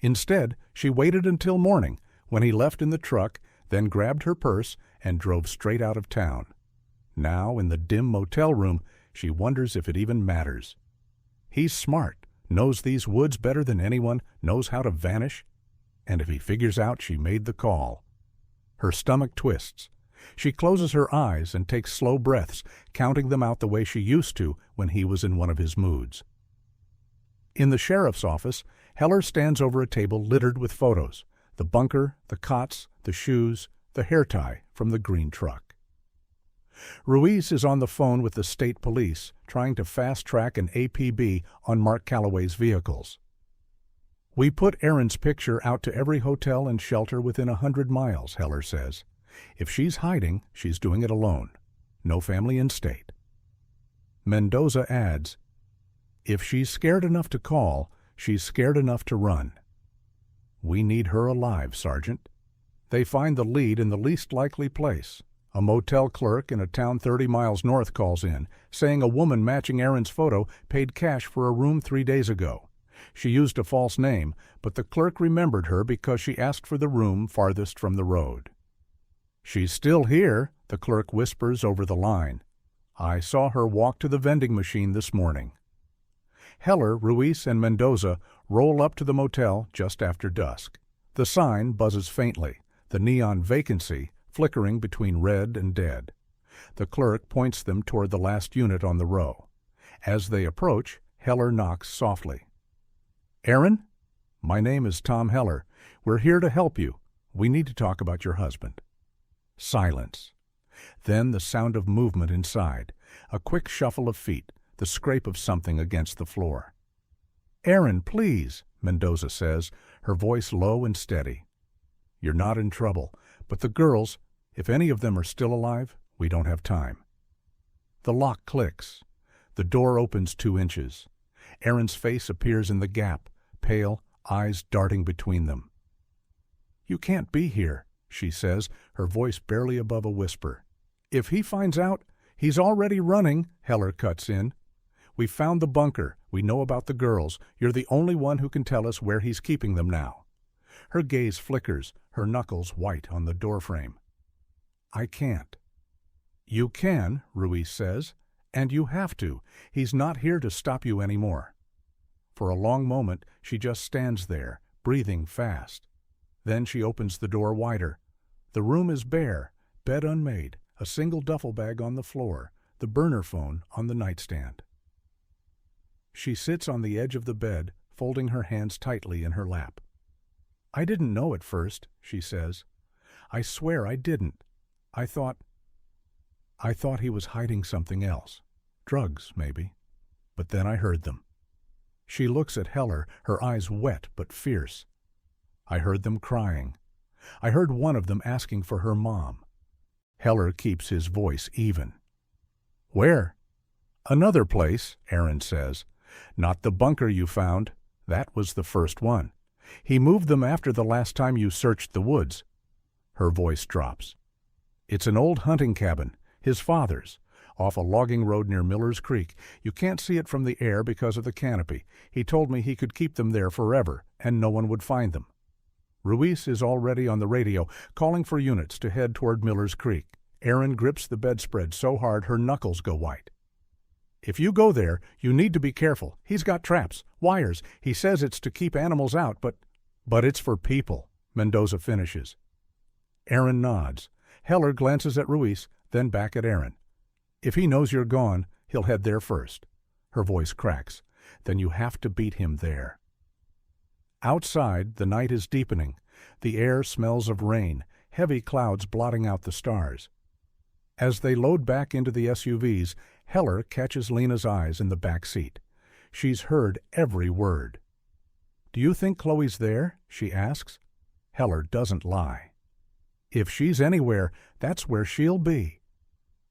Instead, she waited until morning, when he left in the truck, then grabbed her purse and drove straight out of town. Now, in the dim motel room, she wonders if it even matters. He's smart, knows these woods better than anyone, knows how to vanish. And if he figures out she made the call. Her stomach twists. She closes her eyes and takes slow breaths, counting them out the way she used to when he was in one of his moods. In the sheriff's office, Heller stands over a table littered with photos, the bunker, the cots, the shoes, the hair tie from the green truck. Ruiz is on the phone with the state police, trying to fast-track an APB on Mark Callaway's vehicles. "We put Erin's picture out to every hotel and shelter within 100 miles, Heller says. If she's hiding, she's doing it alone. No family in state." Mendoza adds, "If she's scared enough to call, she's scared enough to run." "We need her alive, Sergeant." They find the lead in the least likely place. A motel clerk in a town 30 miles north calls in, saying a woman matching Erin's photo paid cash for a room 3 days ago. She used a false name, but the clerk remembered her because she asked for the room farthest from the road. "She's still here," the clerk whispers over the line. "I saw her walk to the vending machine this morning." Heller, Ruiz, and Mendoza roll up to the motel just after dusk. The sign buzzes faintly, the neon vacancy flickering between red and dead. The clerk points them toward the last unit on the row. As they approach, Heller knocks softly. "Erin? My name is Tom Heller. We're here to help you. We need to talk about your husband." Silence. Then the sound of movement inside, a quick shuffle of feet, the scrape of something against the floor. "Erin, please," Mendoza says, her voice low and steady. "You're not in trouble, but the girls, if any of them are still alive, we don't have time." The lock clicks. The door opens 2 inches. Erin's face appears in the gap, pale, eyes darting between them. "You can't be here," she says, her voice barely above a whisper. "If he finds out, he's already running," Heller cuts in. "We found the bunker. We know about the girls. You're the only one who can tell us where he's keeping them now." Her gaze flickers, her knuckles white on the doorframe. "I can't." "You can," Ruiz says, "and you have to. He's not here to stop you anymore." For a long moment, she just stands there, breathing fast. Then she opens the door wider. The room is bare, bed unmade, a single duffel bag on the floor, the burner phone on the nightstand. She sits on the edge of the bed, folding her hands tightly in her lap. "I didn't know at first," she says. "I swear I didn't. I thought he was hiding something else. Drugs, maybe. But then I heard them." She looks at Heller, her eyes wet but fierce. "I heard them crying. I heard one of them asking for her mom." Heller keeps his voice even. "Where?" "Another place," Erin says. "Not the bunker you found. That was the first one. He moved them after the last time you searched the woods." Her voice drops. "It's an old hunting cabin, his father's, off a logging road near Miller's Creek. You can't see it from the air because of the canopy. He told me he could keep them there forever, and no one would find them." Ruiz is already on the radio, calling for units to head toward Miller's Creek. Erin grips the bedspread so hard her knuckles go white. "If you go there, you need to be careful. He's got traps, wires. He says it's to keep animals out, but it's for people," Mendoza finishes. Erin nods. Heller glances at Ruiz, then back at Aaron. If he knows you're gone, he'll head there first. Her voice cracks. Then you have to beat him there. Outside, the night is deepening. The air smells of rain, heavy clouds blotting out the stars. As they load back into the SUVs, Heller catches Lena's eyes in the back seat. She's heard every word. "Do you think Chloe's there?" she asks. Heller doesn't lie. "If she's anywhere, that's where she'll be."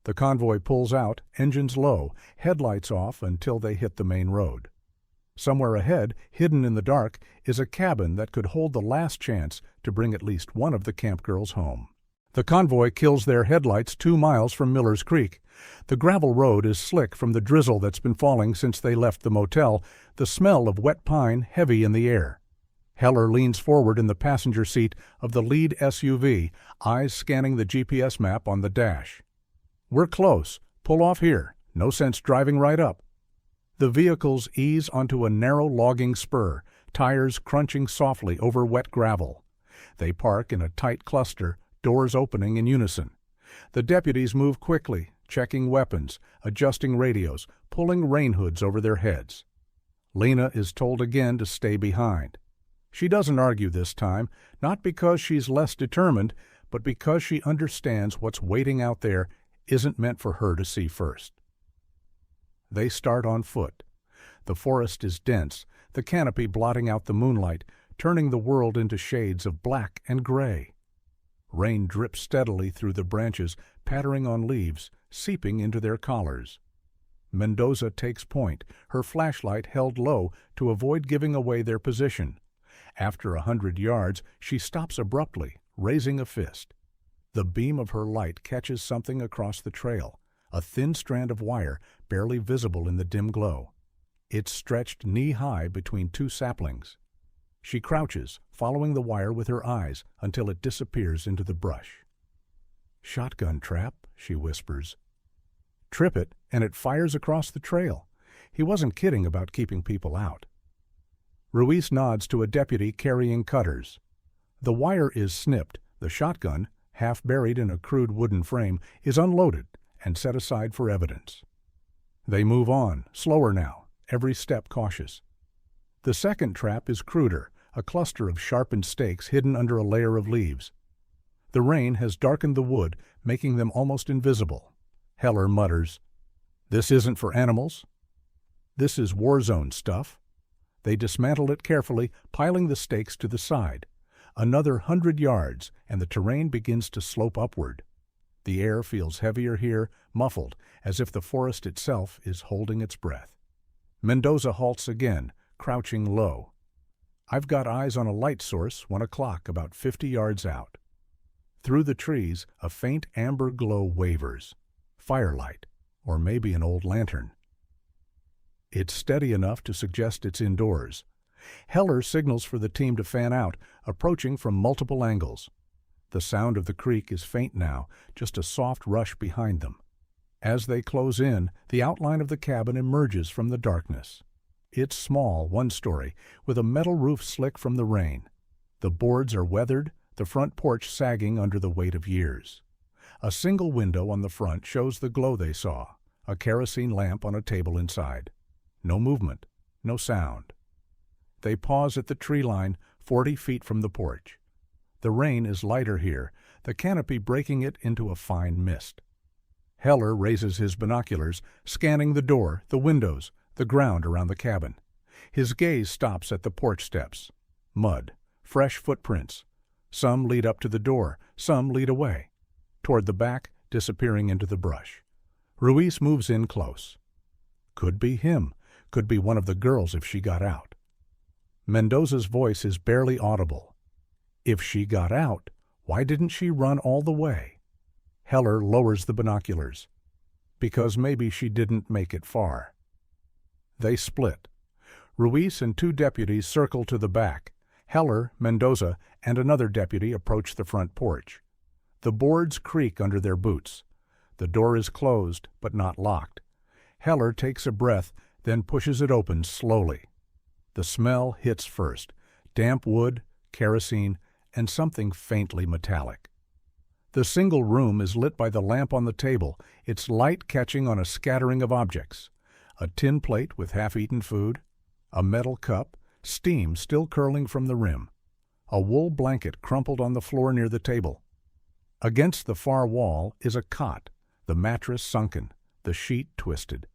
The convoy pulls out, engines low, headlights off until they hit the main road. Somewhere ahead, hidden in the dark, is a cabin that could hold the last chance to bring at least one of the camp girls home. The convoy kills their headlights 2 miles from Miller's Creek. The gravel road is slick from the drizzle that's been falling since they left the motel, the smell of wet pine heavy in the air. Heller leans forward in the passenger seat of the lead SUV, eyes scanning the GPS map on the dash. "We're close. Pull off here. No sense driving right up." The vehicles ease onto a narrow logging spur, tires crunching softly over wet gravel. They park in a tight cluster, doors opening in unison. The deputies move quickly, checking weapons, adjusting radios, pulling rain hoods over their heads. Lena is told again to stay behind. She doesn't argue this time, not because she's less determined, but because she understands what's waiting out there isn't meant for her to see first. They start on foot. The forest is dense, the canopy blotting out the moonlight, turning the world into shades of black and gray. Rain drips steadily through the branches, pattering on leaves, seeping into their collars. Mendoza takes point, her flashlight held low to avoid giving away their position. After 100 yards, she stops abruptly, raising a fist. The beam of her light catches something across the trail, a thin strand of wire barely visible in the dim glow. It's stretched knee-high between 2 saplings. She crouches, following the wire with her eyes until it disappears into the brush. "Shotgun trap," she whispers. "Trip it, and it fires across the trail." He wasn't kidding about keeping people out. Ruiz nods to a deputy carrying cutters. The wire is snipped. The shotgun, half buried in a crude wooden frame, is unloaded and set aside for evidence. They move on, slower now, every step cautious. The second trap is cruder, a cluster of sharpened stakes hidden under a layer of leaves. The rain has darkened the wood, making them almost invisible. Heller mutters, "This isn't for animals. This is war zone stuff." They dismantle it carefully, piling the stakes to the side. Another 100 yards, and the terrain begins to slope upward. The air feels heavier here, muffled, as if the forest itself is holding its breath. Mendoza halts again, crouching low. "I've got eyes on a light source, 1 o'clock, about 50 yards out." Through the trees, a faint amber glow wavers. Firelight, or maybe an old lantern. It's steady enough to suggest it's indoors. Heller signals for the team to fan out, approaching from multiple angles. The sound of the creek is faint now, just a soft rush behind them. As they close in, the outline of the cabin emerges from the darkness. It's small, 1-story, with a metal roof slick from the rain. The boards are weathered, the front porch sagging under the weight of years. A single window on the front shows the glow they saw, a kerosene lamp on a table inside. No movement, no sound. They pause at the tree line, 40 feet from the porch. The rain is lighter here, the canopy breaking it into a fine mist. Heller raises his binoculars, scanning the door, the windows, the ground around the cabin. His gaze stops at the porch steps. Mud, fresh footprints. Some lead up to the door, some lead away. Toward the back, disappearing into the brush. Ruiz moves in close. Could be him, could be one of the girls if she got out. Mendoza's voice is barely audible. If she got out, why didn't she run all the way? Heller lowers the binoculars. Because maybe she didn't make it far. They split. Ruiz and 2 deputies circle to the back. Heller, Mendoza, and another deputy approach the front porch. The boards creak under their boots. The door is closed, but not locked. Heller takes a breath, then pushes it open slowly. The smell hits first, damp wood, kerosene, and something faintly metallic. The single room is lit by the lamp on the table, its light catching on a scattering of objects. A tin plate with half-eaten food, a metal cup, steam still curling from the rim, a wool blanket crumpled on the floor near the table. Against the far wall is a cot, the mattress sunken, the sheet twisted.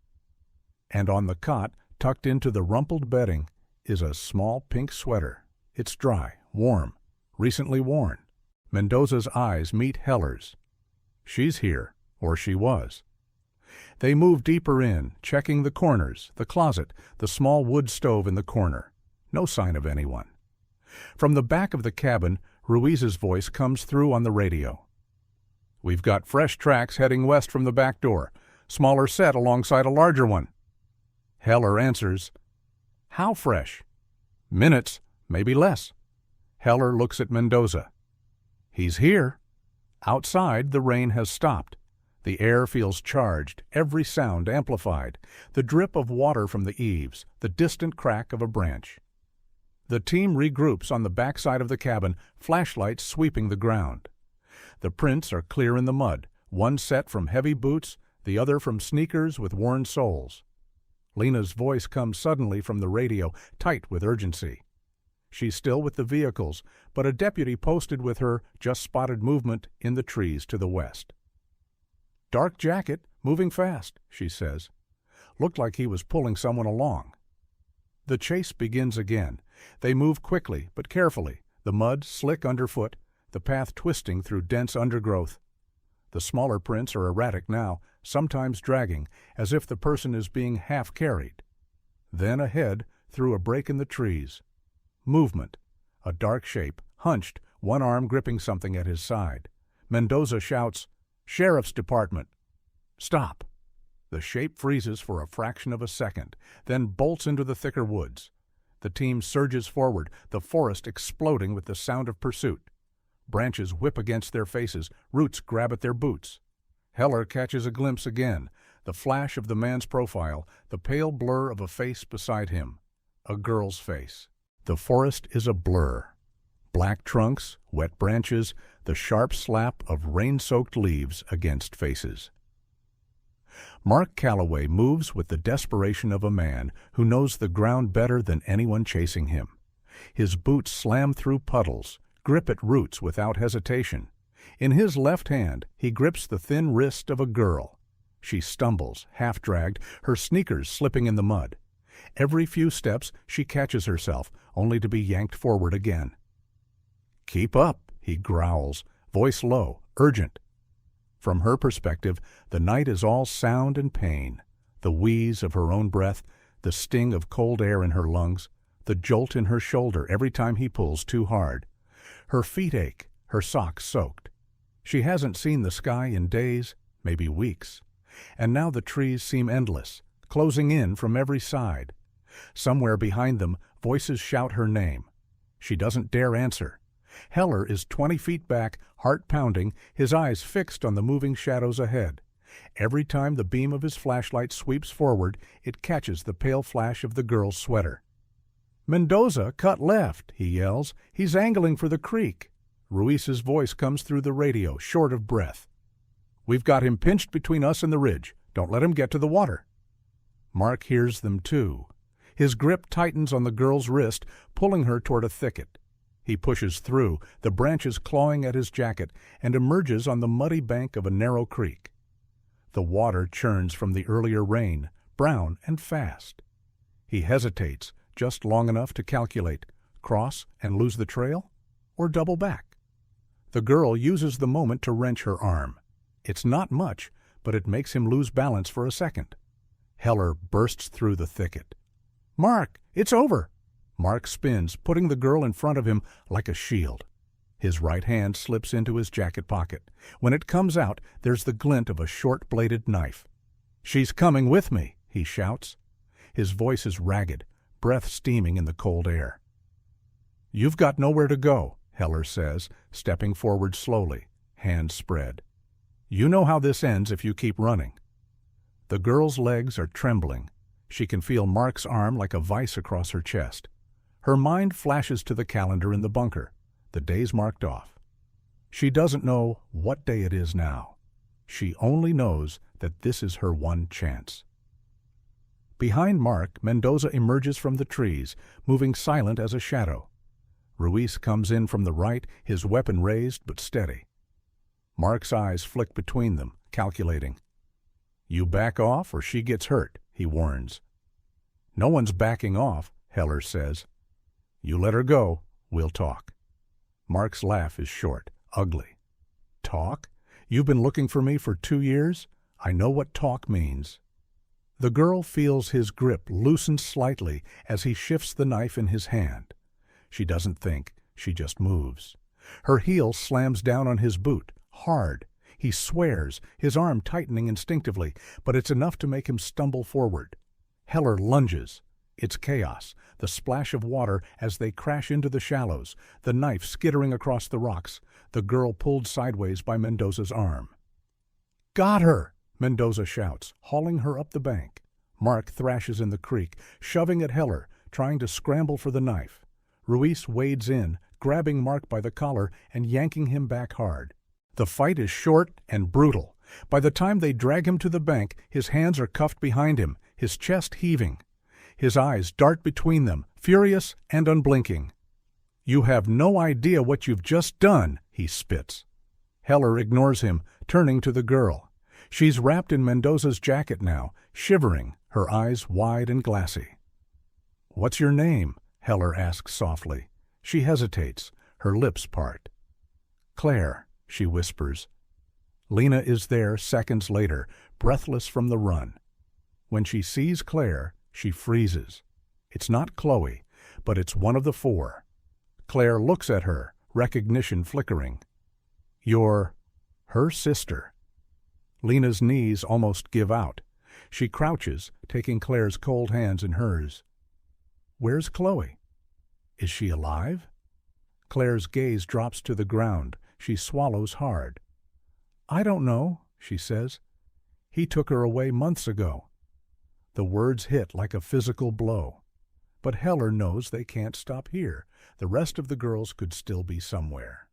And on the cot, tucked into the rumpled bedding, is a small pink sweater. It's dry, warm, recently worn. Mendoza's eyes meet Heller's. She's here, or she was. They move deeper in, checking the corners, the closet, the small wood stove in the corner. No sign of anyone. From the back of the cabin, Ruiz's voice comes through on the radio. "We've got fresh tracks heading west from the back door. Smaller set alongside a larger one." Heller answers, "How fresh?" "Minutes, maybe less." Heller looks at Mendoza. "He's here." Outside, the rain has stopped. The air feels charged, every sound amplified, the drip of water from the eaves, the distant crack of a branch. The team regroups on the backside of the cabin, flashlights sweeping the ground. The prints are clear in the mud, one set from heavy boots, the other from sneakers with worn soles. Lena's voice comes suddenly from the radio, tight with urgency. She's still with the vehicles, but a deputy posted with her just spotted movement in the trees to the west. "Dark jacket, moving fast," she says. "Looked like he was pulling someone along." The chase begins again. They move quickly but carefully, the mud slick underfoot, the path twisting through dense undergrowth. The smaller prints are erratic now, sometimes dragging, as if the person is being half-carried. Then ahead, through a break in the trees. Movement. A dark shape, hunched, one arm gripping something at his side. Mendoza shouts, "Sheriff's Department!" "Stop!" The shape freezes for a fraction of a second, then bolts into the thicker woods. The team surges forward, the forest exploding with the sound of pursuit. Branches whip against their faces, roots grab at their boots. Heller catches a glimpse again, the flash of the man's profile, the pale blur of a face beside him. A girl's face. The forest is a blur. Black trunks, wet branches, the sharp slap of rain-soaked leaves against faces. Mark Callaway moves with the desperation of a man who knows the ground better than anyone chasing him. His boots slam through puddles, grip at roots without hesitation. In his left hand, he grips the thin wrist of a girl. She stumbles, half-dragged, her sneakers slipping in the mud. Every few steps, she catches herself, only to be yanked forward again. "Keep up," he growls, voice low, urgent. From her perspective, the night is all sound and pain, the wheeze of her own breath, the sting of cold air in her lungs, the jolt in her shoulder every time he pulls too hard. Her feet ache, her socks soaked. She hasn't seen the sky in days, maybe weeks. And now the trees seem endless, closing in from every side. Somewhere behind them, voices shout her name. She doesn't dare answer. Heller is 20 feet back, heart pounding, his eyes fixed on the moving shadows ahead. Every time the beam of his flashlight sweeps forward, it catches the pale flash of the girl's sweater. "Mendoza, cut left," he yells. "He's angling for the creek." Ruiz's voice comes through the radio, short of breath. "We've got him pinched between us and the ridge. Don't let him get to the water." Mark hears them too. His grip tightens on the girl's wrist, pulling her toward a thicket. He pushes through, the branches clawing at his jacket, and emerges on the muddy bank of a narrow creek. The water churns from the earlier rain, brown and fast. He hesitates, just long enough to calculate, cross and lose the trail, or double back. The girl uses the moment to wrench her arm. It's not much, but it makes him lose balance for a second. Heller bursts through the thicket. "Mark, it's over!" Mark spins, putting the girl in front of him like a shield. His right hand slips into his jacket pocket. When it comes out, there's the glint of a short-bladed knife. "She's coming with me," he shouts. His voice is ragged, breath steaming in the cold air. "You've got nowhere to go," Heller says, stepping forward slowly, hands spread. "You know how this ends if you keep running." The girl's legs are trembling. She can feel Mark's arm like a vice across her chest. Her mind flashes to the calendar in the bunker, the days marked off. She doesn't know what day it is now. She only knows that this is her one chance. Behind Mark, Mendoza emerges from the trees, moving silent as a shadow. Ruiz comes in from the right, his weapon raised but steady. Mark's eyes flick between them, calculating. "You back off or she gets hurt," he warns. "No one's backing off," Heller says. "You let her go, we'll talk." Mark's laugh is short, ugly. "Talk? You've been looking for me for 2 years? I know what talk means." The girl feels his grip loosen slightly as he shifts the knife in his hand. She doesn't think, she just moves. Her heel slams down on his boot, hard. He swears, his arm tightening instinctively, but it's enough to make him stumble forward. Heller lunges. It's chaos, the splash of water as they crash into the shallows, the knife skittering across the rocks, the girl pulled sideways by Mendoza's arm. "Got her!" Mendoza shouts, hauling her up the bank. Mark thrashes in the creek, shoving at Heller, trying to scramble for the knife. Ruiz wades in, grabbing Mark by the collar and yanking him back hard. The fight is short and brutal. By the time they drag him to the bank, his hands are cuffed behind him, his chest heaving. His eyes dart between them, furious and unblinking. "You have no idea what you've just done," he spits. Heller ignores him, turning to the girl. She's wrapped in Mendoza's jacket now, shivering, her eyes wide and glassy. "What's your name?" Heller asks softly. She hesitates, her lips part. "Clare," she whispers. Lena is there seconds later, breathless from the run. When she sees Clare, she freezes. It's not Chloe, but it's one of the four. Clare looks at her, recognition flickering. "You're her sister." Lena's knees almost give out. She crouches, taking Clare's cold hands in hers. "Where's Chloe? Is she alive?" Clare's gaze drops to the ground. She swallows hard. "I don't know," she says. "He took her away months ago." The words hit like a physical blow. But Heller knows they can't stop here. The rest of the girls could still be somewhere.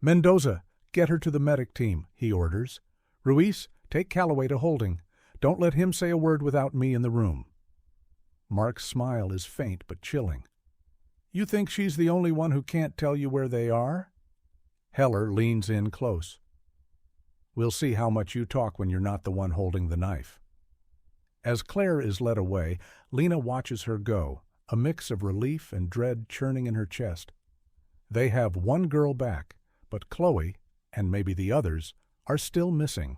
"Mendoza, get her to the medic team," he orders. "Ruiz, take Callaway to holding. Don't let him say a word without me in the room." Mark's smile is faint but chilling. "You think she's the only one who can't tell you where they are?" Heller leans in close. "We'll see how much you talk when you're not the one holding the knife." As Clare is led away, Lena watches her go, a mix of relief and dread churning in her chest. They have one girl back, but Chloe, and maybe the others, are still missing.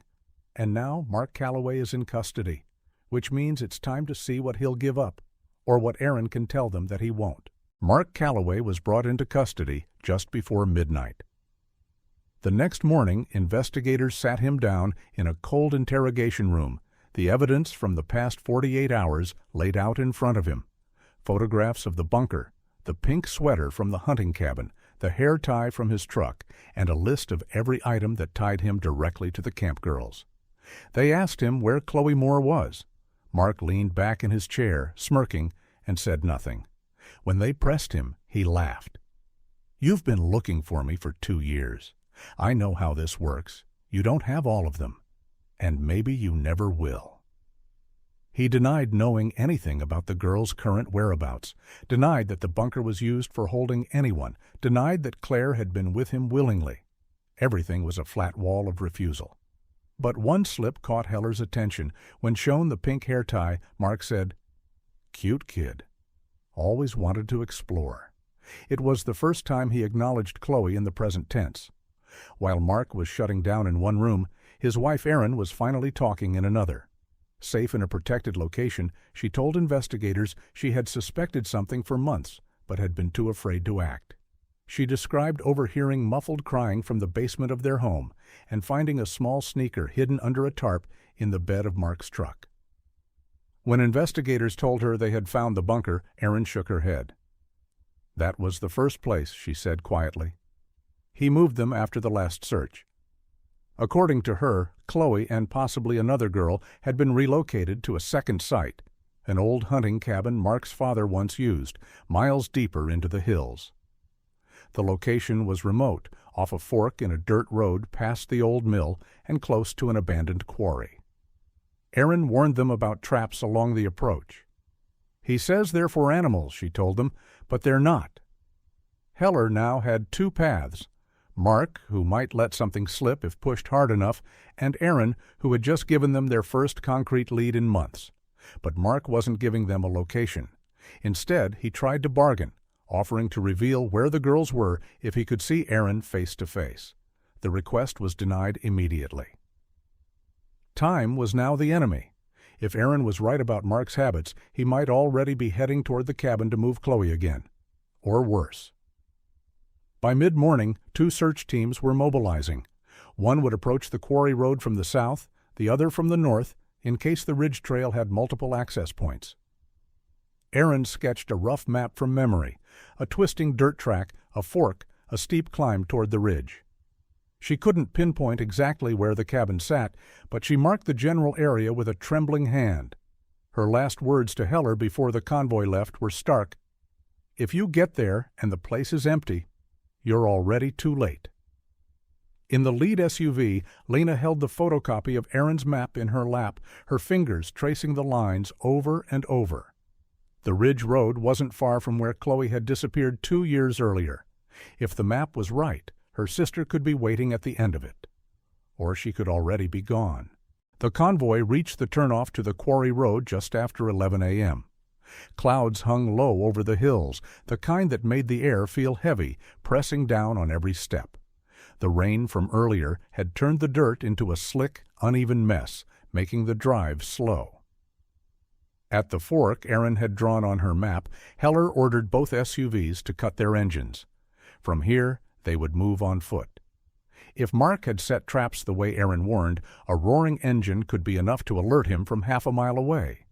And now Mark Callaway is in custody, which means it's time to see what he'll give up, or what Aaron can tell them that he won't. Mark Callaway was brought into custody just before midnight. The next morning, investigators sat him down in a cold interrogation room, the evidence from the past 48 hours laid out in front of him. Photographs of the bunker, the pink sweater from the hunting cabin, the hair tie from his truck, and a list of every item that tied him directly to the camp girls. They asked him where Chloe Moore was. Mark leaned back in his chair, smirking, and said nothing. When they pressed him, he laughed. "You've been looking for me for 2 years. I know how this works. You don't have all of them. And maybe you never will." He denied knowing anything about the girl's current whereabouts, denied that the bunker was used for holding anyone, denied that Clare had been with him willingly. Everything was a flat wall of refusal. But one slip caught Heller's attention. When shown the pink hair tie, Mark said, "Cute kid. Always wanted to explore." It was the first time he acknowledged Chloe in the present tense. While Mark was shutting down in one room, his wife Erin was finally talking in another. Safe in a protected location, she told investigators she had suspected something for months, but had been too afraid to act. She described overhearing muffled crying from the basement of their home and finding a small sneaker hidden under a tarp in the bed of Mark's truck. When investigators told her they had found the bunker, Erin shook her head. "That was the first place," she said quietly. "He moved them after the last search." According to her, Chloe and possibly another girl had been relocated to a second site, an old hunting cabin Mark's father once used, miles deeper into the hills. The location was remote, off a fork in a dirt road past the old mill and close to an abandoned quarry. Aaron warned them about traps along the approach. "He says they're for animals," she told them, "but they're not." Heller now had two paths: Mark, who might let something slip if pushed hard enough, and Aaron, who had just given them their first concrete lead in months. But Mark wasn't giving them a location. Instead, he tried to bargain, offering to reveal where the girls were if he could see Aaron face to face. The request was denied immediately. Time was now the enemy. If Aaron was right about Mark's habits, he might already be heading toward the cabin to move Chloe again. Or worse. By mid-morning, two search teams were mobilizing. One would approach the quarry road from the south, the other from the north, in case the ridge trail had multiple access points. Aaron sketched a rough map from memory: a twisting dirt track, a fork, a steep climb toward the ridge. She couldn't pinpoint exactly where the cabin sat, but she marked the general area with a trembling hand. Her last words to Heller before the convoy left were stark: "If you get there and the place is empty, you're already too late." In the lead SUV, Lena held the photocopy of Aaron's map in her lap, her fingers tracing the lines over and over. The ridge road wasn't far from where Chloe had disappeared 2 years earlier. If the map was right, her sister could be waiting at the end of it. Or she could already be gone. The convoy reached the turnoff to the quarry road just after 11 a.m. Clouds hung low over the hills, the kind that made the air feel heavy, pressing down on every step. The rain from earlier had turned the dirt into a slick, uneven mess, making the drive slow. At the fork Aaron had drawn on her map, Heller ordered both SUVs to cut their engines. From here, they would move on foot. If Mark had set traps the way Aaron warned, a roaring engine could be enough to alert him from half a mile away.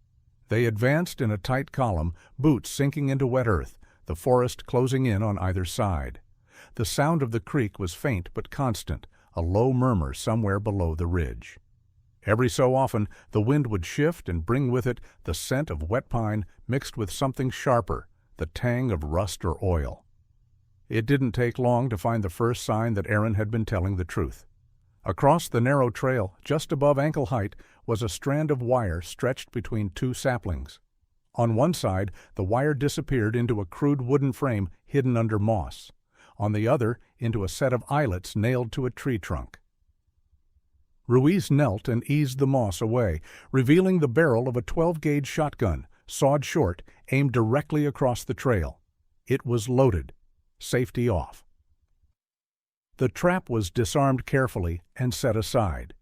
They advanced in a tight column, boots sinking into wet earth, the forest closing in on either side. The sound of the creek was faint but constant, a low murmur somewhere below the ridge. Every so often, the wind would shift and bring with it the scent of wet pine mixed with something sharper, the tang of rust or oil. It didn't take long to find the first sign that Aaron had been telling the truth. Across the narrow trail, just above ankle height, was a strand of wire stretched between two saplings. On one side, the wire disappeared into a crude wooden frame hidden under moss. On the other, into a set of eyelets nailed to a tree trunk. Ruiz knelt and eased the moss away, revealing the barrel of a 12-gauge shotgun, sawed short, aimed directly across the trail. It was loaded. Safety off. The trap was disarmed carefully and set aside.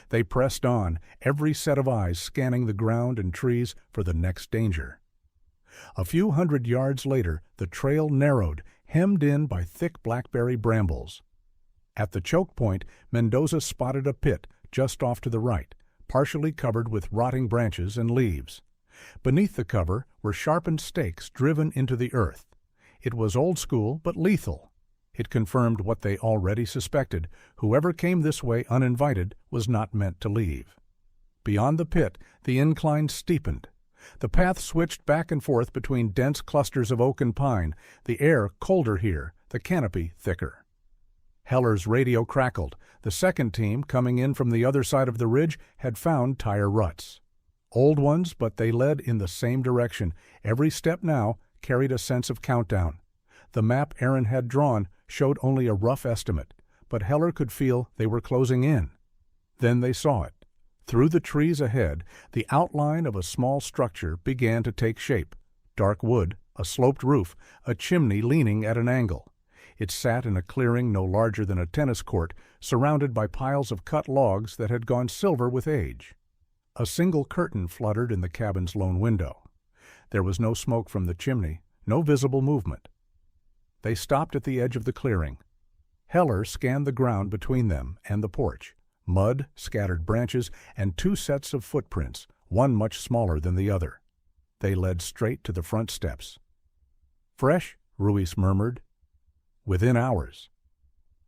They pressed on, every set of eyes scanning the ground and trees for the next danger. A few hundred yards later, the trail narrowed, hemmed in by thick blackberry brambles. At the choke point, Mendoza spotted a pit just off to the right, partially covered with rotting branches and leaves. Beneath the cover were sharpened stakes driven into the earth. It was old school but lethal. It confirmed what they already suspected: whoever came this way uninvited was not meant to leave. Beyond the pit, the incline steepened. The path switched back and forth between dense clusters of oak and pine, the air colder here, the canopy thicker. Heller's radio crackled. The second team, coming in from the other side of the ridge, had found tire ruts. Old ones, but they led in the same direction. Every step now carried a sense of countdown. The map Aaron had drawn showed only a rough estimate, but Heller could feel they were closing in. Then they saw it. Through the trees ahead, the outline of a small structure began to take shape. Dark wood, a sloped roof, a chimney leaning at an angle. It sat in a clearing no larger than a tennis court, surrounded by piles of cut logs that had gone silver with age. A single curtain fluttered in the cabin's lone window. There was no smoke from the chimney, no visible movement. They stopped at the edge of the clearing. Heller scanned the ground between them and the porch. Mud, scattered branches, and two sets of footprints, one much smaller than the other. They led straight to the front steps. "Fresh?" Ruiz murmured. "Within hours."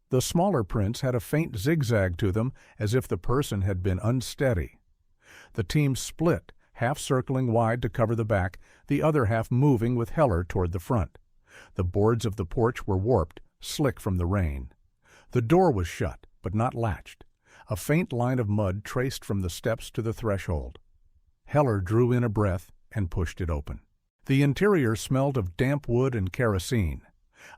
The smaller prints had a faint zigzag to them, as if the person had been unsteady. The team split, half circling wide to cover the back, the other half moving with Heller toward the front. The boards of the porch were warped, slick from the rain. The door was shut, but not latched. A faint line of mud traced from the steps to the threshold. Heller drew in a breath and pushed it open. The interior smelled of damp wood and kerosene.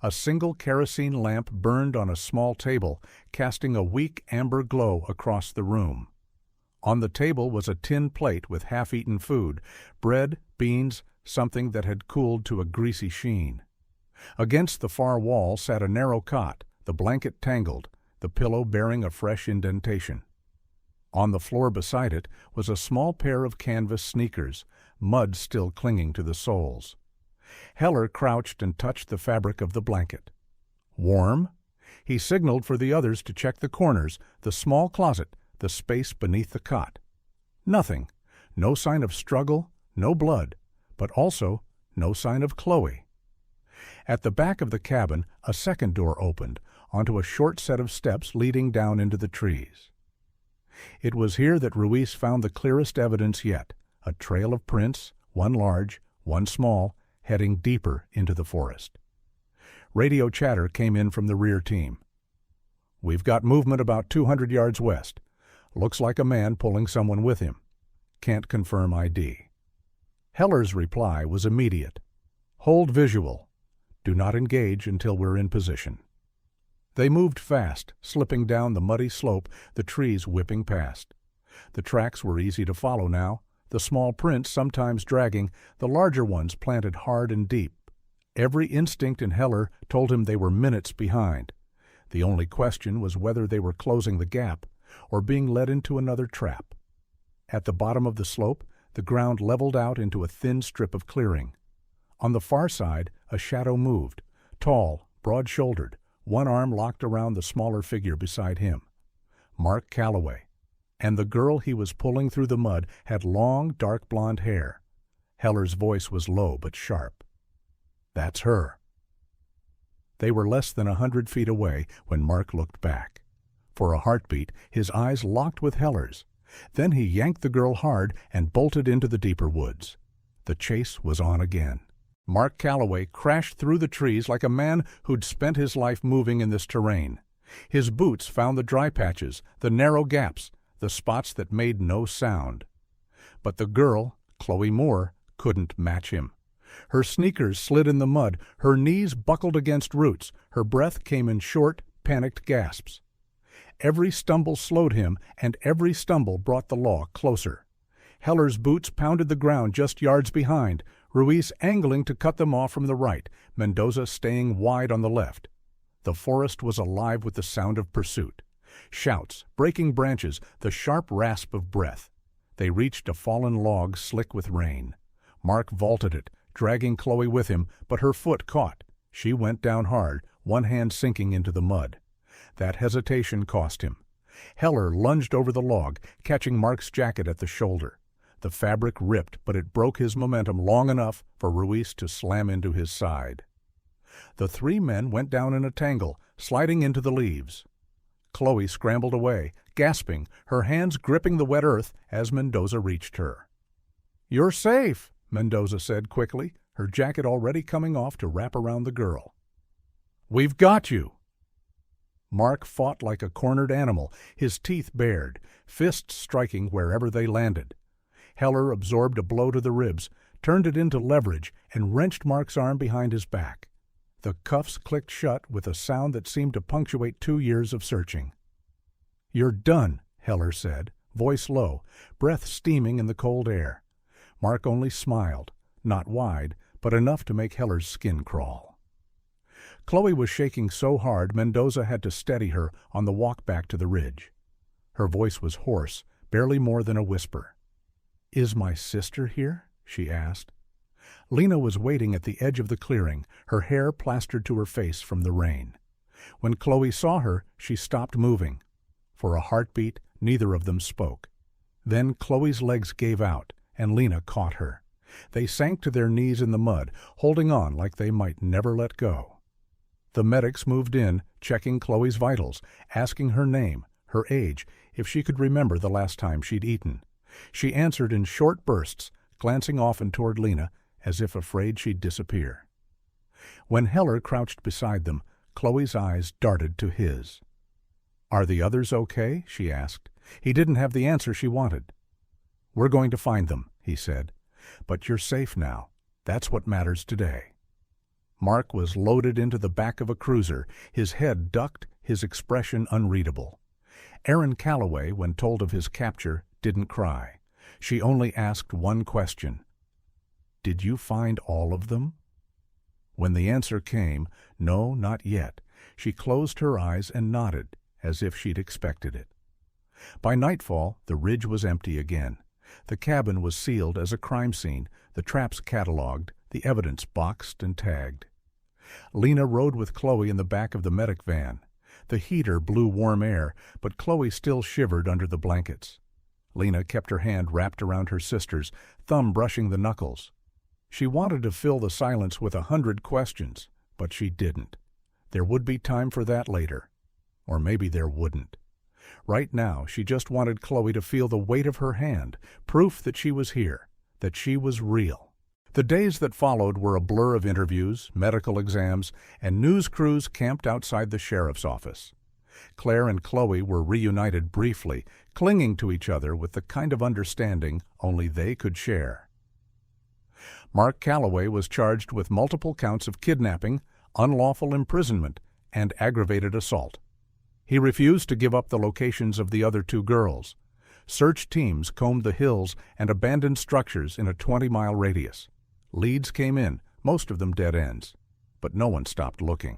A single kerosene lamp burned on a small table, casting a weak amber glow across the room. On the table was a tin plate with half-eaten food, bread, beans, something that had cooled to a greasy sheen. Against the far wall sat a narrow cot, the blanket tangled, the pillow bearing a fresh indentation. On the floor beside it was a small pair of canvas sneakers, mud still clinging to the soles. Heller crouched and touched the fabric of the blanket. Warm? He signaled for the others to check the corners, the small closet, the space beneath the cot. Nothing. No sign of struggle, no blood, but also no sign of Chloe. At the back of the cabin, a second door opened, onto a short set of steps leading down into the trees. It was here that Ruiz found the clearest evidence yet, a trail of prints, one large, one small, heading deeper into the forest. Radio chatter came in from the rear team. "We've got movement about 200 yards west. Looks like a man pulling someone with him. Can't confirm ID." Heller's reply was immediate. "Hold visual. Do not engage until we're in position." They moved fast, slipping down the muddy slope, the trees whipping past. The tracks were easy to follow now, the small prints sometimes dragging, the larger ones planted hard and deep. Every instinct in Heller told him they were minutes behind. The only question was whether they were closing the gap or being led into another trap. At the bottom of the slope, the ground leveled out into a thin strip of clearing. On the far side, a shadow moved, tall, broad-shouldered, one arm locked around the smaller figure beside him. Mark Callaway. And the girl he was pulling through the mud had long, dark blonde hair. Heller's voice was low but sharp. "That's her." They were less than 100 feet away when Mark looked back. For a heartbeat, his eyes locked with Heller's. Then he yanked the girl hard and bolted into the deeper woods. The chase was on again. Mark Callaway crashed through the trees like a man who'd spent his life moving in this terrain. His boots found the dry patches, the narrow gaps, the spots that made no sound. But the girl, Chloe Moore, couldn't match him. Her sneakers slid in the mud, her knees buckled against roots, her breath came in short, panicked gasps. Every stumble slowed him, and every stumble brought the law closer. Heller's boots pounded the ground just yards behind, Ruiz angling to cut them off from the right, Mendoza staying wide on the left. The forest was alive with the sound of pursuit. Shouts, breaking branches, the sharp rasp of breath. They reached a fallen log slick with rain. Mark vaulted it, dragging Chloe with him, but her foot caught. She went down hard, one hand sinking into the mud. That hesitation cost him. Heller lunged over the log, catching Mark's jacket at the shoulder. The fabric ripped, but it broke his momentum long enough for Ruiz to slam into his side. The three men went down in a tangle, sliding into the leaves. Chloe scrambled away, gasping, her hands gripping the wet earth as Mendoza reached her. "You're safe," Mendoza said quickly, her jacket already coming off to wrap around the girl. "We've got you." Mark fought like a cornered animal, his teeth bared, fists striking wherever they landed. Heller absorbed a blow to the ribs, turned it into leverage, and wrenched Mark's arm behind his back. The cuffs clicked shut with a sound that seemed to punctuate 2 years of searching. "You're done," Heller said, voice low, breath steaming in the cold air. Mark only smiled, not wide, but enough to make Heller's skin crawl. Chloe was shaking so hard Mendoza had to steady her on the walk back to the ridge. Her voice was hoarse, barely more than a whisper. "Is my sister here?" she asked. Lena was waiting at the edge of the clearing, her hair plastered to her face from the rain. When Chloe saw her, she stopped moving. For a heartbeat, neither of them spoke. Then Chloe's legs gave out, and Lena caught her. They sank to their knees in the mud, holding on like they might never let go. The medics moved in, checking Chloe's vitals, asking her name, her age, if she could remember the last time she'd eaten. She answered in short bursts, glancing often toward Lena, as if afraid she'd disappear. When Heller crouched beside them, Chloe's eyes darted to his. "Are the others okay?" she asked. He didn't have the answer she wanted. "We're going to find them," he said. "But you're safe now. That's what matters today." Mark was loaded into the back of a cruiser, his head ducked, his expression unreadable. Erin Callaway, when told of his capture, didn't cry. She only asked one question. "Did you find all of them?" When the answer came, "No, not yet," she closed her eyes and nodded, as if she'd expected it. By nightfall, the ridge was empty again. The cabin was sealed as a crime scene, the traps catalogued, the evidence boxed and tagged. Lena rode with Chloe in the back of the medic van. The heater blew warm air, but Chloe still shivered under the blankets. Lena kept her hand wrapped around her sister's, thumb brushing the knuckles. She wanted to fill the silence with 100 questions, but she didn't. There would be time for that later. Or maybe there wouldn't. Right now, she just wanted Chloe to feel the weight of her hand, proof that she was here, that she was real. The days that followed were a blur of interviews, medical exams, and news crews camped outside the sheriff's office. Clare and Chloe were reunited briefly, clinging to each other with the kind of understanding only they could share. Mark Callaway was charged with multiple counts of kidnapping, unlawful imprisonment, and aggravated assault. He refused to give up the locations of the other two girls. Search teams combed the hills and abandoned structures in a 20-mile radius. Leads came in, most of them dead ends, but no one stopped looking.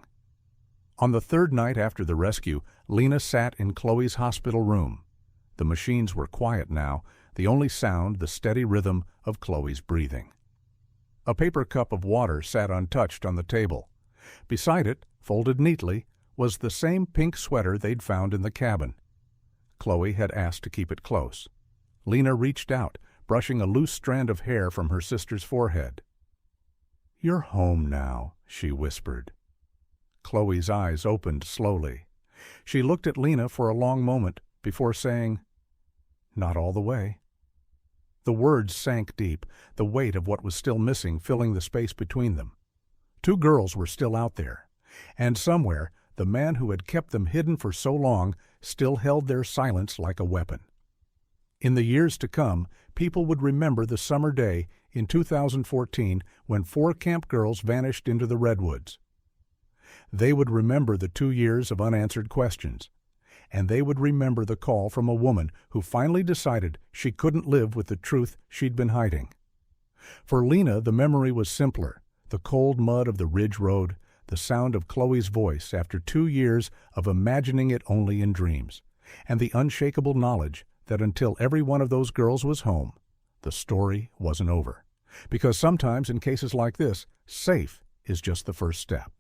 On the third night after the rescue, Lena sat in Chloe's hospital room. The machines were quiet now, the only sound the steady rhythm of Chloe's breathing. A paper cup of water sat untouched on the table. Beside it, folded neatly, was the same pink sweater they'd found in the cabin. Chloe had asked to keep it close. Lena reached out, brushing a loose strand of hair from her sister's forehead. "You're home now," she whispered. Chloe's eyes opened slowly. She looked at Lena for a long moment before saying, "Not all the way." The words sank deep, the weight of what was still missing filling the space between them. Two girls were still out there, and somewhere the man who had kept them hidden for so long still held their silence like a weapon. In the years to come, people would remember the summer day in 2014 when 4 camp girls vanished into the redwoods. They would remember the 2 years of unanswered questions, and they would remember the call from a woman who finally decided she couldn't live with the truth she'd been hiding. For Lena, the memory was simpler: the cold mud of the ridge road, the sound of Chloe's voice after 2 years of imagining it only in dreams, and the unshakable knowledge that until every one of those girls was home, the story wasn't over. Because sometimes in cases like this, safe is just the first step.